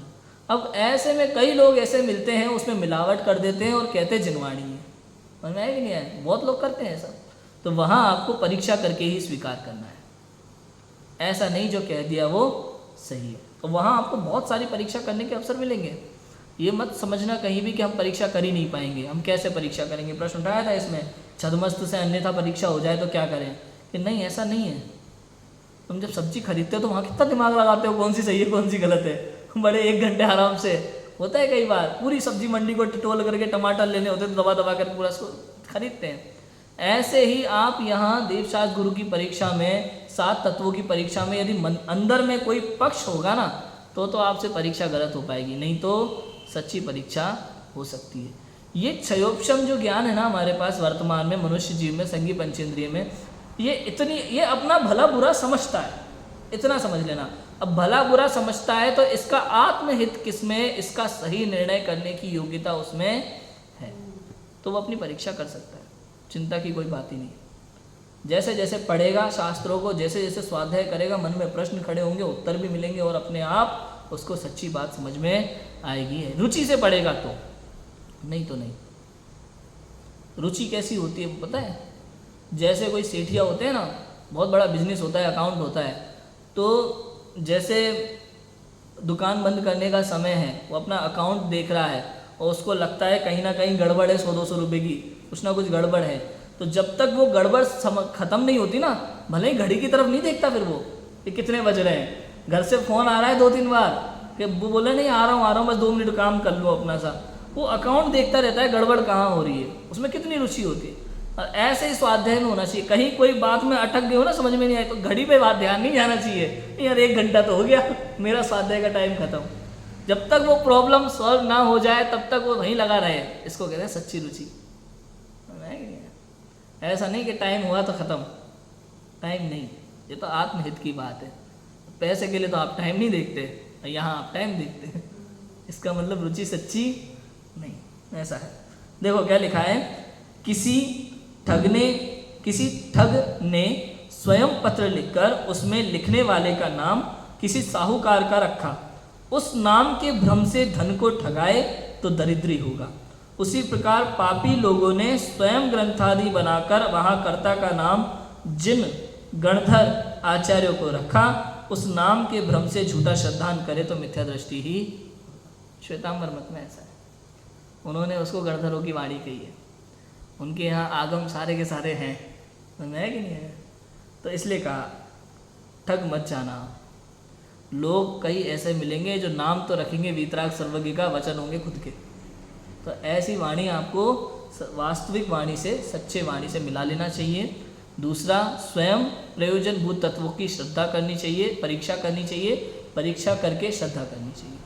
Speaker 1: अब ऐसे में कई लोग ऐसे मिलते हैं, उसमें मिलावट कर देते हैं और कहते हैं जिनवाणी है, समझ में आया कि नहीं आया? बहुत लोग करते हैं ऐसा। तो वहाँ आपको परीक्षा करके ही स्वीकार करना है, ऐसा नहीं जो कह दिया वो सही है। तो वहाँ आपको बहुत सारी परीक्षा करने के अवसर मिलेंगे। ये मत समझना कहीं भी कि हम परीक्षा कर ही नहीं पाएंगे, हम कैसे परीक्षा करेंगे। प्रश्न उठाया था इसमें, छदमस्त से अन्यथा परीक्षा हो जाए तो क्या करें, कि नहीं ऐसा नहीं है। तुम जब सब्जी खरीदते हो तो वहाँ कितना दिमाग लगाते हो, कौन सी सही है कौन सी गलत है। बड़े 1 घंटे आराम से होता है, कई बार पूरी सब्जी मंडी को टटोल करके टमाटर लेने होते तो दबा कर पूरा खरीदते हैं। ऐसे ही आप यहाँ देवशास्त्र गुरु की परीक्षा में, 7 तत्वों की परीक्षा में, यदि अंदर में कोई पक्ष होगा ना तो आपसे परीक्षा गलत हो पाएगी, नहीं तो सच्ची परीक्षा हो सकती है। ये क्षयोपशम जो ज्ञान है ना हमारे पास वर्तमान में मनुष्य जीव में, संगी पंचेंद्रिय में, ये अपना भला बुरा समझता है, इतना समझ लेना। अब भला बुरा समझता है तो इसका आत्महित किसमें, इसका सही निर्णय करने की योग्यता उसमें है, तो वो अपनी परीक्षा कर सकता है, चिंता की कोई बात ही नहीं। जैसे जैसे पढ़ेगा शास्त्रों को, जैसे जैसे स्वाध्याय करेगा, मन में प्रश्न खड़े होंगे, उत्तर भी मिलेंगे और अपने आप उसको सच्ची बात समझ में आएगी। रुचि से पढ़ेगा तो, नहीं तो नहीं। रुचि कैसी होती है पता है? जैसे कोई सेठिया होते हैं ना, बहुत बड़ा बिजनेस होता है, अकाउंट होता है, तो जैसे दुकान बंद करने का समय है, वो अपना अकाउंट देख रहा है और उसको लगता है कहीं ना कहीं गड़बड़ है, 100-200 रुपये की कुछ ना कुछ गड़बड़ है, तो जब तक वो गड़बड़ ख़त्म नहीं होती ना, भले ही घड़ी की तरफ नहीं देखता फिर वो कि कितने बज रहे हैं। घर से फ़ोन आ रहा है 2-3 बार कि वो बोले नहीं आ रहा हूँ बस 2 मिनट काम कर लो अपना सा, वो अकाउंट देखता रहता है गड़बड़ कहाँ हो रही है, उसमें कितनी रुचि होती है। और ऐसे ही स्वाध्याय में होना चाहिए। कहीं कोई बात में अटक गए हो ना, समझ में नहीं आए, तो घड़ी पे बात ध्यान नहीं जाना चाहिए, यार 1 घंटा तो हो गया, मेरा स्वाध्याय का टाइम खत्म। जब तक वो प्रॉब्लम सॉल्व ना हो जाए तब तक वो वहीं लगा रहे, इसको कहते हैं सच्ची रुचि। ऐसा नहीं कि टाइम हुआ तो ख़त्म, टाइम नहीं, ये तो आत्महित की बात है। पैसे के लिए तो आप टाइम नहीं देखते, यहाँ आप टाइम देखते हैं, इसका मतलब रुचि सच्ची नहीं, ऐसा है। देखो क्या लिखा है, किसी ठग ने स्वयं पत्र लिखकर उसमें लिखने वाले का नाम किसी साहूकार का रखा, उस नाम के भ्रम से धन को ठगाए तो दरिद्री होगा। उसी प्रकार पापी लोगों ने स्वयं ग्रंथादि बनाकर वहाँ कर्ता का नाम जिन गणधर आचार्यों को रखा, उस नाम के भ्रम से झूठा श्रद्धान करे तो मिथ्या दृष्टि ही। श्वेतांबर मत में ऐसा है, उन्होंने उसको गणधरों की वाणी कही है, उनके यहाँ आगम सारे के सारे हैं, है कि नहीं है? तो इसलिए कहा ठग मत जाना। लोग कई ऐसे मिलेंगे जो नाम तो रखेंगे वीतराग सर्वज्ञ का, वचन होंगे खुद के। तो ऐसी वाणी आपको वास्तविक वाणी से, सच्चे वाणी से मिला लेना चाहिए। दूसरा, स्वयं प्रयोजनभूत तत्वों की श्रद्धा करनी चाहिए, परीक्षा करनी चाहिए, परीक्षा करके श्रद्धा करनी चाहिए।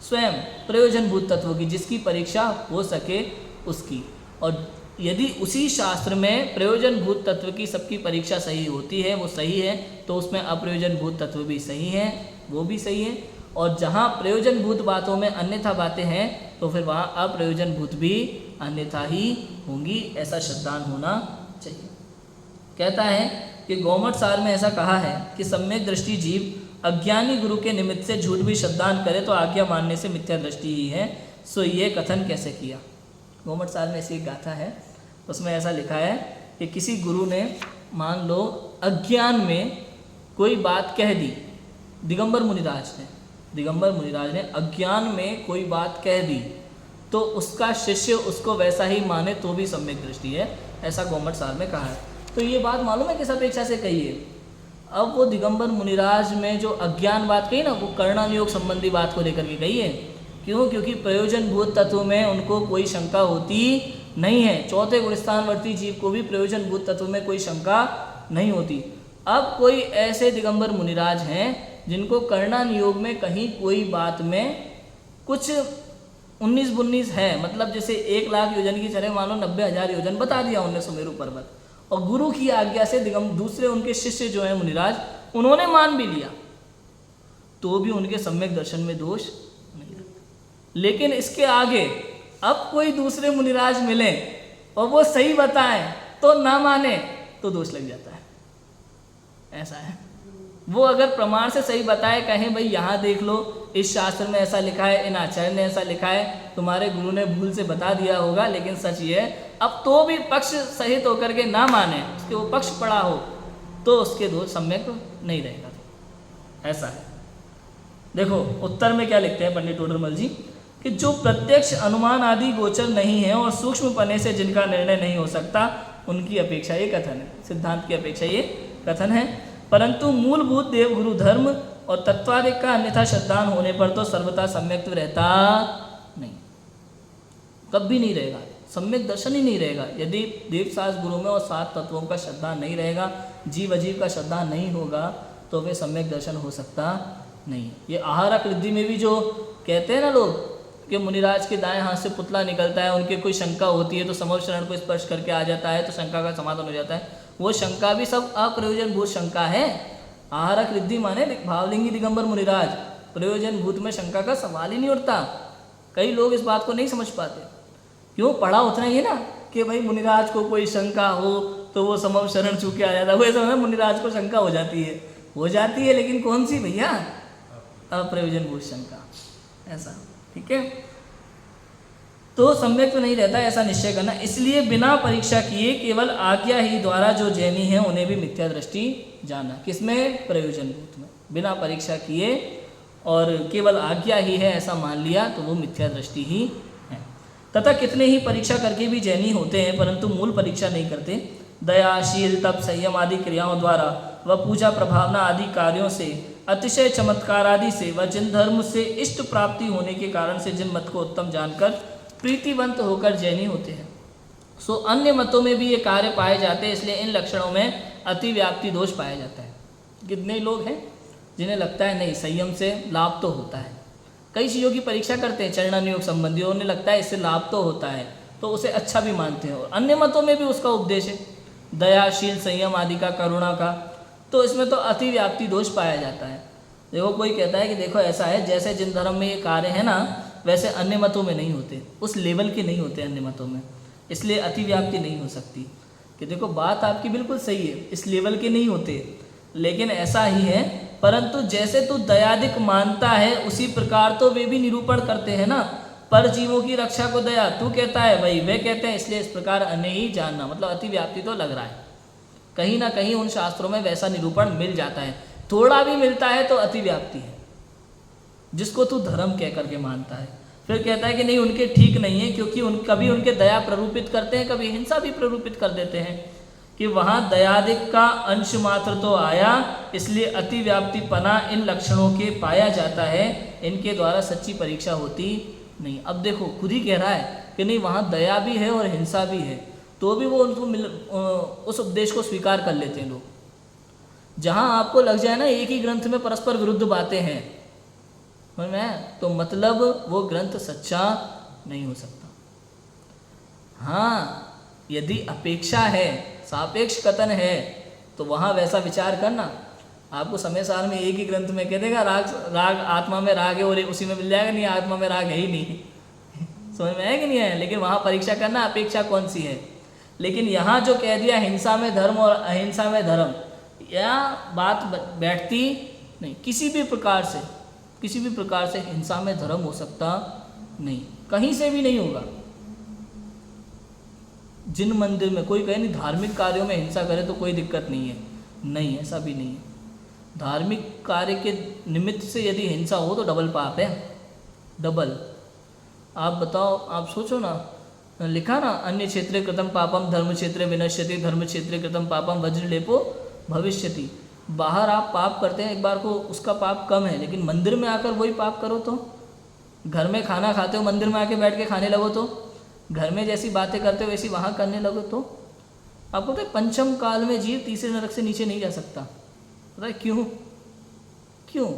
Speaker 1: स्वयं प्रयोजनभूत तत्वों की जिसकी परीक्षा हो सके उसकी। और यदि उसी शास्त्र में प्रयोजनभूत तत्व की सबकी परीक्षा सही होती है, वो सही है, तो उसमें अप्रयोजनभूत तत्व भी सही है, वो भी सही है। और जहाँ प्रयोजनभूत बातों में अन्यथा बातें हैं तो फिर वहाँ अप्रयोजनभूत भी अन्यथा ही होंगी, ऐसा श्रद्धान होना चाहिए। कहता है कि गौमठ सार में ऐसा कहा है कि सम्यक दृष्टि जीव अज्ञानी गुरु के निमित्त से झूठ भी श्रद्धान करे तो आज्ञा मानने से मिथ्या दृष्टि ही है, सो ये कथन कैसे किया। गौमठ सार में ऐसी एक गाथा है, उसमें ऐसा लिखा है कि किसी गुरु ने मान लो अज्ञान में कोई बात कह दी, दिगंबर मुनिराज ने अज्ञान में कोई बात कह दी, तो उसका शिष्य उसको वैसा ही माने तो भी सम्यक दृष्टि है, ऐसा गौमठ सार में कहा है। तो ये बात मालूम है किस अपेक्षा से कही है। अब वो दिगंबर मुनिराज में जो अज्ञान बात कही ना, वो कर्णानुयोग संबंधी बात को लेकर के कही है। क्यों? क्योंकि प्रयोजनभूत तत्व में उनको कोई शंका होती नहीं है। चौथे गुणस्थानवर्ती जीव को भी प्रयोजनभूत तत्व में कोई शंका नहीं होती। अब कोई ऐसे दिगंबर मुनिराज हैं जिनको कर्णानुयोग में कहीं कोई बात में कुछ 19-19 है, मतलब जैसे 1 लाख योजन की चले मान लो 90,000 योजन बता दिया उन्होंने सुमेरु पर्वत, और गुरु की आज्ञा से दूसरे उनके शिष्य जो है मुनिराज, उन्होंने मान भी लिया, तो भी उनके सम्यक दर्शन में दोष नहीं लगता। लेकिन इसके आगे अब कोई दूसरे मुनिराज मिले और वो सही बताएं तो ना माने तो दोष लग जाता है। ऐसा है, वो अगर प्रमाण से सही बताए, कहें भाई यहाँ देख लो इस शास्त्र में ऐसा लिखा है, इन आचार्य ने ऐसा लिखा है, तुम्हारे गुरु ने भूल से बता दिया होगा लेकिन सच ये है, अब तो भी पक्ष सहित होकर के ना माने, उसके वो पक्ष पड़ा हो, तो उसके दोष सम्यक नहीं रहेगा। ऐसा है। देखो उत्तर में क्या लिखते हैं पंडित टोडरमल जी कि जो प्रत्यक्ष अनुमान आदि गोचर नहीं है और सूक्ष्म पने से जिनका निर्णय नहीं हो सकता, उनकी अपेक्षा ये कथन है, सिद्धांत की अपेक्षा ये कथन है। परंतु मूलभूत देवगुरु धर्म और तत्वादिक का अन्यथा श्रद्धान होने पर तो सर्वथा सम्यक्त्व रहता नहीं, कभी नहीं रहेगा, सम्यक दर्शन ही नहीं रहेगा। यदि देवशास्त्र गुरु में और 7 तत्वों का श्रद्धा नहीं रहेगा, जीव अजीव का श्रद्धा नहीं होगा, तो वे सम्यक दर्शन हो सकता नहीं। ये आहारक रिद्धि में भी जो कहते हैं ना लोग कि मुनिराज के दाएं हाथ से पुतला निकलता है, उनके कोई शंका होती है तो समव शरण को स्पर्श करके आ जाता है तो शंका का समाधान हो जाता है, वो शंका भी सब अप्रयोजनभूत शंका है। आहारक रिद्धि माने भावलिंगी दिगंबर मुनिराज, प्रयोजनभूत में शंका का सवाल ही नहीं उठता। कई लोग इस बात को नहीं समझ पाते। क्यों? पढ़ा उतना ही है ना कि भाई मुनिराज को कोई शंका हो तो वो समव शरण छू के आ जाता है, वो ऐसा मुनिराज को शंका हो जाती है, लेकिन कौन सी भैया? अप्रयोजनभूत शंका। ऐसा ठीक है, तो सम्यक तो नहीं रहता, ऐसा निश्चय करना। इसलिए बिना परीक्षा किए केवल आज्ञा ही द्वारा जो जैनी है उन्हें भी मिथ्या दृष्टि जाना। किसमें? प्रयोजनभूत में। बिना परीक्षा किए और केवल आज्ञा ही है ऐसा मान लिया तो वो मिथ्या दृष्टि ही है। तथा कितने ही परीक्षा करके भी जैनी होते हैं परंतु मूल परीक्षा नहीं करते। दया, शील, तप, संयम आदि क्रियाओं द्वारा व पूजा प्रभावना आदि कार्यों से, अतिशय चमत्कार आदि से व जिन धर्म से इष्ट प्राप्ति होने के कारण से जिन मत को उत्तम जानकर प्रीतिवंत होकर जैनी होते हैं, सो अन्य मतों में भी ये कार्य पाए जाते हैं। इसलिए इन लक्षणों में अतिव्याप्ति दोष पाया जाता है। कितने लोग हैं जिन्हें लगता है नहीं संयम से लाभ तो होता है, कई चीज़ों की परीक्षा करते हैं चरणानुयोग संबंधी, उन्हें लगता है इससे लाभ तो होता है तो उसे अच्छा भी मानते हैं, और अन्य मतों में भी उसका उपदेश है दया, शील, संयम आदि का, करुणा का, तो इसमें तो अतिव्याप्ति दोष पाया जाता है। देखो कोई कहता है कि देखो ऐसा है जैसे जिन धर्म में ये कार्य है ना वैसे अन्य मतों में नहीं होते, उस लेवल के नहीं होते अन्य मतों में, इसलिए अतिव्याप्ति नहीं हो सकती। कि देखो बात आपकी बिल्कुल सही है, इस लेवल के नहीं होते, लेकिन ऐसा ही है, परंतु जैसे तू दयादिक मानता है उसी प्रकार तो वे भी निरूपण करते हैं ना, पर जीवों की रक्षा को दया तू कहता है भाई वे कहते हैं, इसलिए इस प्रकार अन्य ही जानना, मतलब अतिव्याप्ति तो लग रहा है। कहीं ना कहीं उन शास्त्रों में वैसा निरूपण मिल जाता है, थोड़ा भी मिलता है तो अतिव्याप्ति है, जिसको तू धर्म कह करके मानता है। फिर कहता है कि नहीं उनके ठीक नहीं है, क्योंकि कभी उनके दया प्ररूपित करते हैं, कभी हिंसा भी प्ररूपित कर देते हैं, कि वहाँ दयादिक का अंश मात्र तो आया, इसलिए अतिव्याप्तिपना इन लक्षणों के पाया जाता है, इनके द्वारा सच्ची परीक्षा होती नहीं। अब देखो खुद ही कह रहा है कि नहीं वहाँ दया भी है और हिंसा भी है, तो भी वो उनको उस उपदेश को स्वीकार कर लेते हैं लोग। जहाँ आपको लग जाए ना एक ही ग्रंथ में परस्पर विरुद्ध बातें हैं तो मतलब वो ग्रंथ सच्चा नहीं हो सकता। हाँ, यदि अपेक्षा है, सापेक्ष कथन है, तो वहाँ वैसा विचार करना। आपको समय सार में एक ही ग्रंथ में कह देगा राग आत्मा में राग है और उसी में मिल जाएगा, नहीं आत्मा में राग है ही नहीं। समझ में आया कि नहीं आया? लेकिन वहाँ परीक्षा करना अपेक्षा कौन सी है। लेकिन यहाँ जो कह दिया हिंसा में धर्म और अहिंसा में धर्म, यह बात बैठती नहीं। किसी भी प्रकार से हिंसा में धर्म हो सकता नहीं, कहीं से भी नहीं होगा। जिन मंदिर में कोई कहे नहीं धार्मिक कार्यों में हिंसा करे तो कोई दिक्कत नहीं है, नहीं, ऐसा भी नहीं है। धार्मिक कार्य के निमित्त से यदि हिंसा हो तो डबल पाप है, डबल। आप बताओ, आप सोचो ना, लिखा ना अन्य क्षेत्रे कृतम पापम धर्म क्षेत्रे विनश्यति, धर्म क्षेत्रे कृतम पापम वज्रलेपो भविष्यति। बाहर आप पाप करते हैं एक बार को, उसका पाप कम है, लेकिन मंदिर में आकर वही पाप करो तो, घर में खाना खाते हो मंदिर में आके बैठ के खाने लगो तो, घर में जैसी बातें करते हो वैसी वहाँ करने लगो तो, आपको पता है पंचम काल में जीव तीसरे नरक से नीचे नहीं जा सकता। पता है क्यों?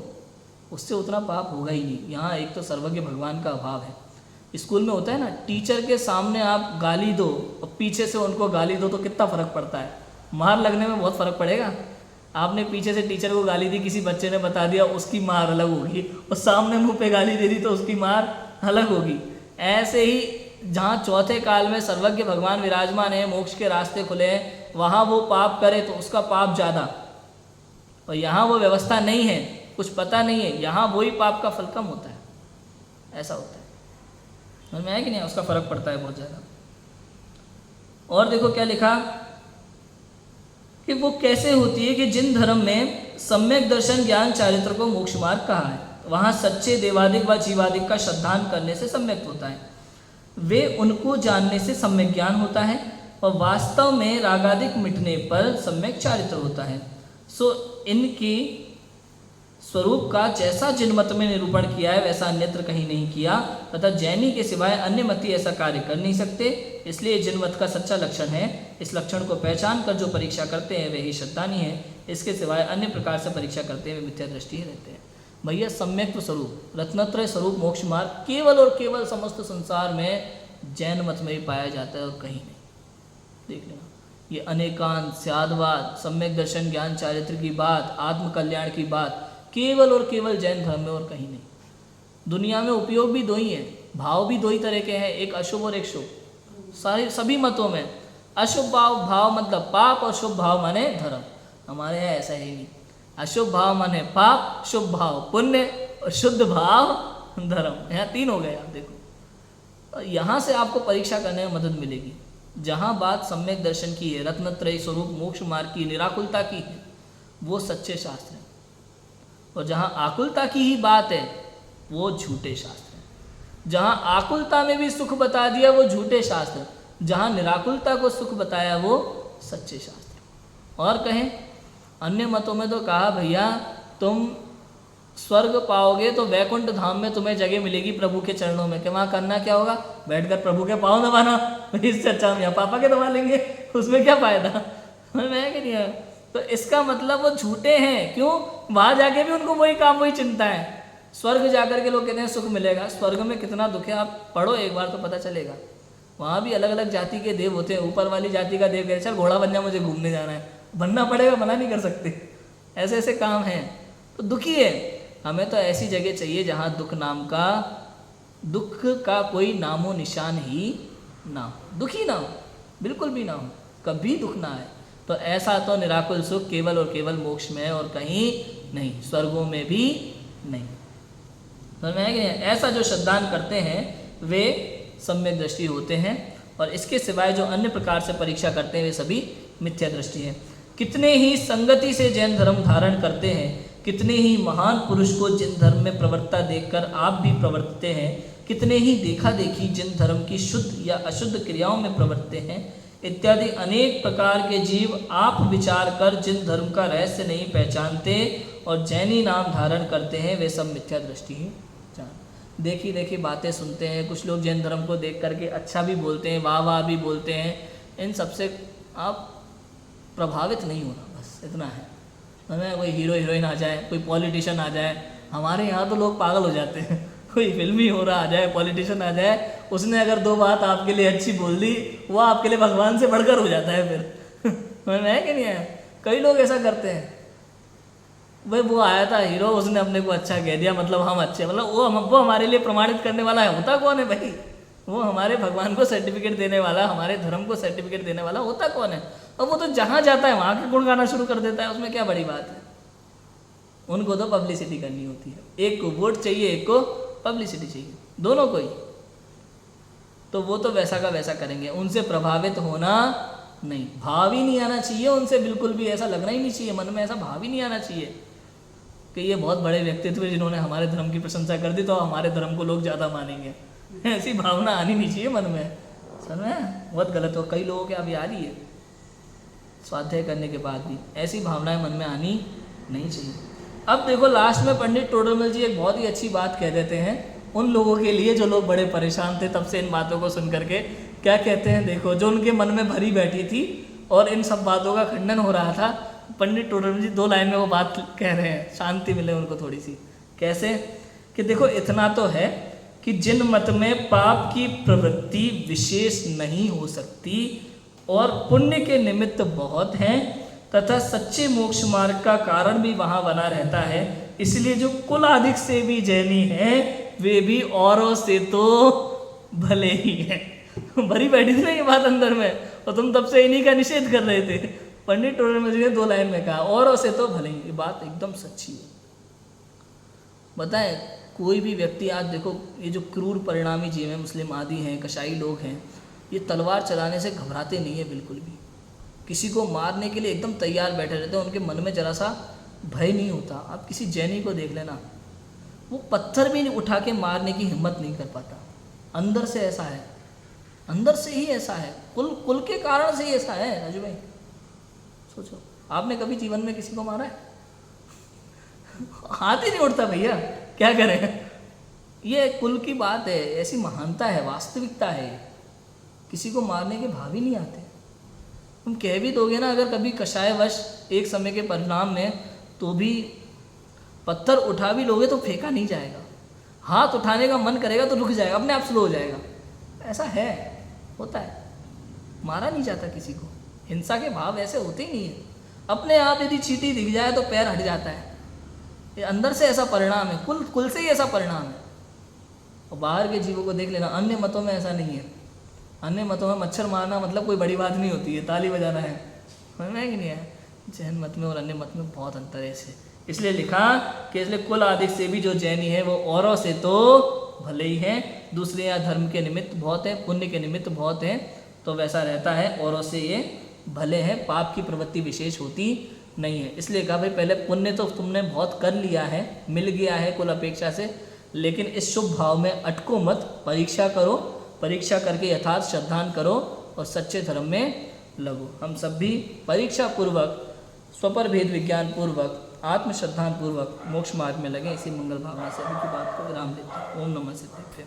Speaker 1: उससे उतना पाप होगा ही नहीं। यहाँ एक तो सर्वज्ञ भगवान का अभाव है। स्कूल में होता है ना, टीचर के सामने आप गाली दो और पीछे से उनको गाली दो तो कितना फ़र्क पड़ता है। मार लगने में बहुत फ़र्क पड़ेगा। आपने पीछे से टीचर को गाली दी, किसी बच्चे ने बता दिया, उसकी मार अलग होगी, और सामने मुंह पे गाली दे दी तो उसकी मार अलग होगी। ऐसे ही जहाँ चौथे काल में सर्वज्ञ भगवान विराजमान है, मोक्ष के रास्ते खुले हैं, वहाँ वो पाप करे तो उसका पाप ज़्यादा, और यहाँ वो व्यवस्था नहीं है, कुछ पता नहीं है, यहाँ वही पाप का फल कम होता है। ऐसा होता है, समझ में आया कि नहीं? उसका फर्क पड़ता है बहुत ज़्यादा। और देखो क्या लिखा कि वो कैसे होती है कि जिन धर्म में सम्यक दर्शन ज्ञान चारित्र को मोक्ष मार्ग कहा है, वहाँ सच्चे देवादिक व जीवादिक का श्रद्धान करने से सम्यक होता है, वे उनको जानने से सम्यक ज्ञान होता है, और वास्तव में रागादिक मिटने पर सम्यक चारित्र होता है। सो इनकी स्वरूप का जैसा जिन मत में निरूपण किया है वैसा अन्यत्र कहीं नहीं किया, तथा जैनी के सिवाय अन्य मती ऐसा कार्य कर नहीं सकते। इसलिए जिन मत का सच्चा लक्षण है, इस लक्षण को पहचान कर जो परीक्षा करते हैं वे ही श्रद्धानी है, इसके सिवाय अन्य प्रकार से परीक्षा करते हैं वे मिथ्या दृष्टि ही रहते हैं। भैया सम्यक स्वरूप रत्नत्रय स्वरूप मोक्ष मार्ग केवल और केवल समस्त संसार में जैन मत में ही पाया जाता है और कहीं नहीं। देख लेना, ये अनेकांत स्यादवाद, सम्यक दर्शन ज्ञान चारित्र की बात, आत्मकल्याण की बात केवल और केवल जैन धर्म में और कहीं नहीं। दुनिया में उपयोग भी दो ही है, भाव भी दो ही तरह के हैं, एक अशुभ और एक शुभ। सभी मतों में अशुभ भाव मतलब पाप और शुभ भाव माने धर्म। हमारे यहाँ ऐसा ही नहीं, अशुभ भाव माने पाप, शुभ भाव पुण्य और शुद्ध भाव धर्म। यहाँ तीन हो गए। आप देखो, यहाँ से आपको परीक्षा करने में मदद मिलेगी। जहाँ बात सम्यक दर्शन की है, रत्नत्रय स्वरूप मोक्ष मार्ग की, निराकुलता की है, वो सच्चे शास्त्र हैं, और जहाँ आकुलता की ही बात है वो झूठे शास्त्र हैं। जहाँ आकुलता में भी सुख बता दिया वो झूठे शास्त्र, जहाँ निराकुलता को सुख बताया वो सच्चे शास्त्र। और कहें अन्य मतों में तो कहा भैया तुम स्वर्ग पाओगे तो वैकुंठ धाम में तुम्हें जगह मिलेगी प्रभु के चरणों में, कि वहाँ करना क्या होगा, बैठकर प्रभु के पाँव दबाना। इससे अच्छा हम यहाँ पापा के दबा लेंगे, उसमें क्या फ़ायदा। मैं कि नहीं, तो इसका मतलब वो झूठे हैं। क्यों? वहाँ जाके भी उनको वही काम वही चिंता है। स्वर्ग जाकर के लोग कहते हैं सुख मिलेगा, स्वर्ग में कितना दुख है आप पढ़ो एक बार तो पता चलेगा। वहाँ भी अलग अलग जाति के देव होते हैं। ऊपर वाली जाति का देव कहते चल घोड़ा बन जा, मुझे घूमने जाना है, बनना पड़ेगा, मना नहीं कर सकते। ऐसे ऐसे काम हैं, तो दुखी है। हमें तो ऐसी जगह चाहिए जहाँ दुख का कोई नामो निशान ही ना हो, दुखी ना हो, बिल्कुल भी ना हो, कभी दुख ना आए। तो ऐसा तो निराकुल सुख केवल और केवल मोक्ष में है और कहीं नहीं, स्वर्गों में भी नहीं। समझ में आया? ऐसा जो श्रद्धान करते हैं वे सम्यक दृष्टि होते हैं, और इसके सिवाय जो अन्य प्रकार से परीक्षा करते हैं वे सभी मिथ्या दृष्टि है। कितने ही संगति से जैन धर्म धारण करते हैं, कितने ही महान पुरुष को जिन धर्म में प्रवृत्ता देखकर आप भी प्रवर्तते हैं, कितने ही देखा देखी जिन धर्म की शुद्ध या अशुद्ध क्रियाओं में प्रवर्तते हैं, इत्यादि अनेक प्रकार के जीव आप विचार कर जिन धर्म का रहस्य नहीं पहचानते और जैनी नाम धारण करते हैं वे सब मिथ्या दृष्टि ही जान। देखी देखी बातें सुनते हैं। कुछ लोग जैन धर्म को देख करके अच्छा भी बोलते हैं, वाह वाह भी बोलते हैं। इन सबसे आप प्रभावित नहीं होना, बस इतना है। हमें कोई हीरो हीरोइन आ जाए, कोई पॉलिटिशियन आ जाए, हमारे यहाँ तो लोग पागल हो जाते हैं। कोई फिल्मी हो रहा आ जाए, पॉलिटिशियन आ जाए, उसने अगर 2 बात आपके लिए अच्छी बोल दी, वो आपके लिए भगवान से बढ़कर हो जाता है फिर। मैंने है कि नहीं है? कई लोग ऐसा करते हैं, भाई वो आया था हीरो, उसने अपने को अच्छा कह दिया, मतलब हम अच्छे, मतलब वो हमारे लिए प्रमाणित करने वाला है, होता कौन है भाई? वो हमारे भगवान को सर्टिफिकेट देने वाला, हमारे धर्म को सर्टिफिकेट देने वाला होता कौन है? और वो तो जहाँ जाता है वहाँ के गुण गाना शुरू कर देता है, उसमें क्या बड़ी बात है? उनको तो पब्लिसिटी करनी होती है, एक को वोट चाहिए, एक को पब्लिसिटी चाहिए, दोनों को ही। तो वो तो वैसा का वैसा करेंगे, उनसे प्रभावित होना नहीं, भाव ही नहीं आना चाहिए उनसे, बिल्कुल भी ऐसा लगना ही नहीं चाहिए, मन में ऐसा भाव ही नहीं आना चाहिए कि ये बहुत बड़े व्यक्तित्व जिन्होंने हमारे धर्म की प्रशंसा कर दी तो हमारे धर्म को लोग ज़्यादा मानेंगे। ऐसी भावना आनी नहीं चाहिए मन में, समझ में? बहुत गलत हो, कई लोगों के अभी आ रही है स्वाध्याय करने के बाद भी, ऐसी भावनाएं मन में आनी नहीं चाहिए। अब देखो लास्ट में पंडित टोडरमल जी एक बहुत ही अच्छी बात कह देते हैं उन लोगों के लिए जो लोग बड़े परेशान थे तब से इन बातों को सुन करके। क्या कहते हैं देखो, जो उनके मन में भरी बैठी थी और इन सब बातों का खंडन हो रहा था, पंडित टोडरमल जी 2 लाइन में वो बात कह रहे हैं, शांति मिले उनको थोड़ी सी। कैसे? कि देखो इतना तो है कि जिन मत में पाप की प्रवृत्ति विशेष नहीं हो सकती और पुण्य के निमित्त बहुत हैं तथा सच्चे मोक्ष मार्ग का कारण भी वहाँ बना रहता है, इसलिए जो कुल आदिक से भी जैनी हैं वे भी औरों से तो भले ही हैं। भरी बैठी थी ना ये बात अंदर में, और तुम तब से इन्हीं का निषेध कर रहे थे। पंडित टोडरमल जी ने 2 लाइन में कहा औरों से तो भले ही, ये बात एकदम सच्ची है। बताएं कोई भी व्यक्ति आज देखो, ये जो क्रूर परिणामी जीव हैं, मुस्लिम आदि हैं, कसाई लोग हैं, ये तलवार चलाने से घबराते नहीं है बिल्कुल भी, किसी को मारने के लिए एकदम तैयार बैठे रहते हैं, उनके मन में जरा सा भय नहीं होता। आप किसी जैनी को देख लेना, वो पत्थर भी उठा के मारने की हिम्मत नहीं कर पाता, अंदर से ऐसा है, अंदर से ही ऐसा है, कुल के कारण से ही ऐसा है। राजू भाई सोचो, आपने कभी जीवन में किसी को मारा है? हाथ ही नहीं उठता भैया, क्या करें? ये कुल की बात है, ऐसी महानता है, वास्तविकता है, किसी को मारने के भाव ही नहीं आते। तुम कह भी दोगे ना अगर कभी कषायवश एक समय के परिणाम में, तो भी पत्थर उठा भी लोगे तो फेंका नहीं जाएगा, हाथ उठाने का मन करेगा तो रुक जाएगा, अपने आप स्लो हो जाएगा। ऐसा है, होता है, मारा नहीं जाता किसी को, हिंसा के भाव ऐसे होते ही नहीं है। अपने आप यदि चींटी दिख जाए तो पैर हट जाता है, ये अंदर से ऐसा परिणाम है, कुल से ही ऐसा परिणाम है। और बाहर के जीवों को देख लेना, अन्य मतों में ऐसा नहीं है। अन्य मतों में मच्छर मारना मतलब कोई बड़ी बात नहीं होती है, ताली बजाना है, समझ में है कि नहीं है? जैन मत में और अन्य मत में बहुत अंतर है ऐसे, इसलिए लिखा कि इसलिए कुल आदि से भी जो जैनी है वो औरों से तो भले ही हैं, दूसरे यहाँ धर्म के निमित्त बहुत है, पुण्य के निमित्त बहुत हैं, तो वैसा रहता है, औरों से ये भले हैं, पाप की प्रवृत्ति विशेष होती नहीं है। इसलिए कहा भाई पहले पुण्य तो तुमने बहुत कर लिया है, मिल गया है कुल अपेक्षा से, लेकिन इस शुभ भाव में अटको मत, परीक्षा करो, परीक्षा करके यथार्थ श्रद्धान करो और सच्चे धर्म में लगो। हम सब भी परीक्षा पूर्वक, स्वपर भेद विज्ञान पूर्वक, आत्मश्रद्धान पूर्वक मोक्ष मार्ग में लगे, इसी मंगल भावना से अभी की बात को विराम देते हैं। ओम नमः सिद्धाय।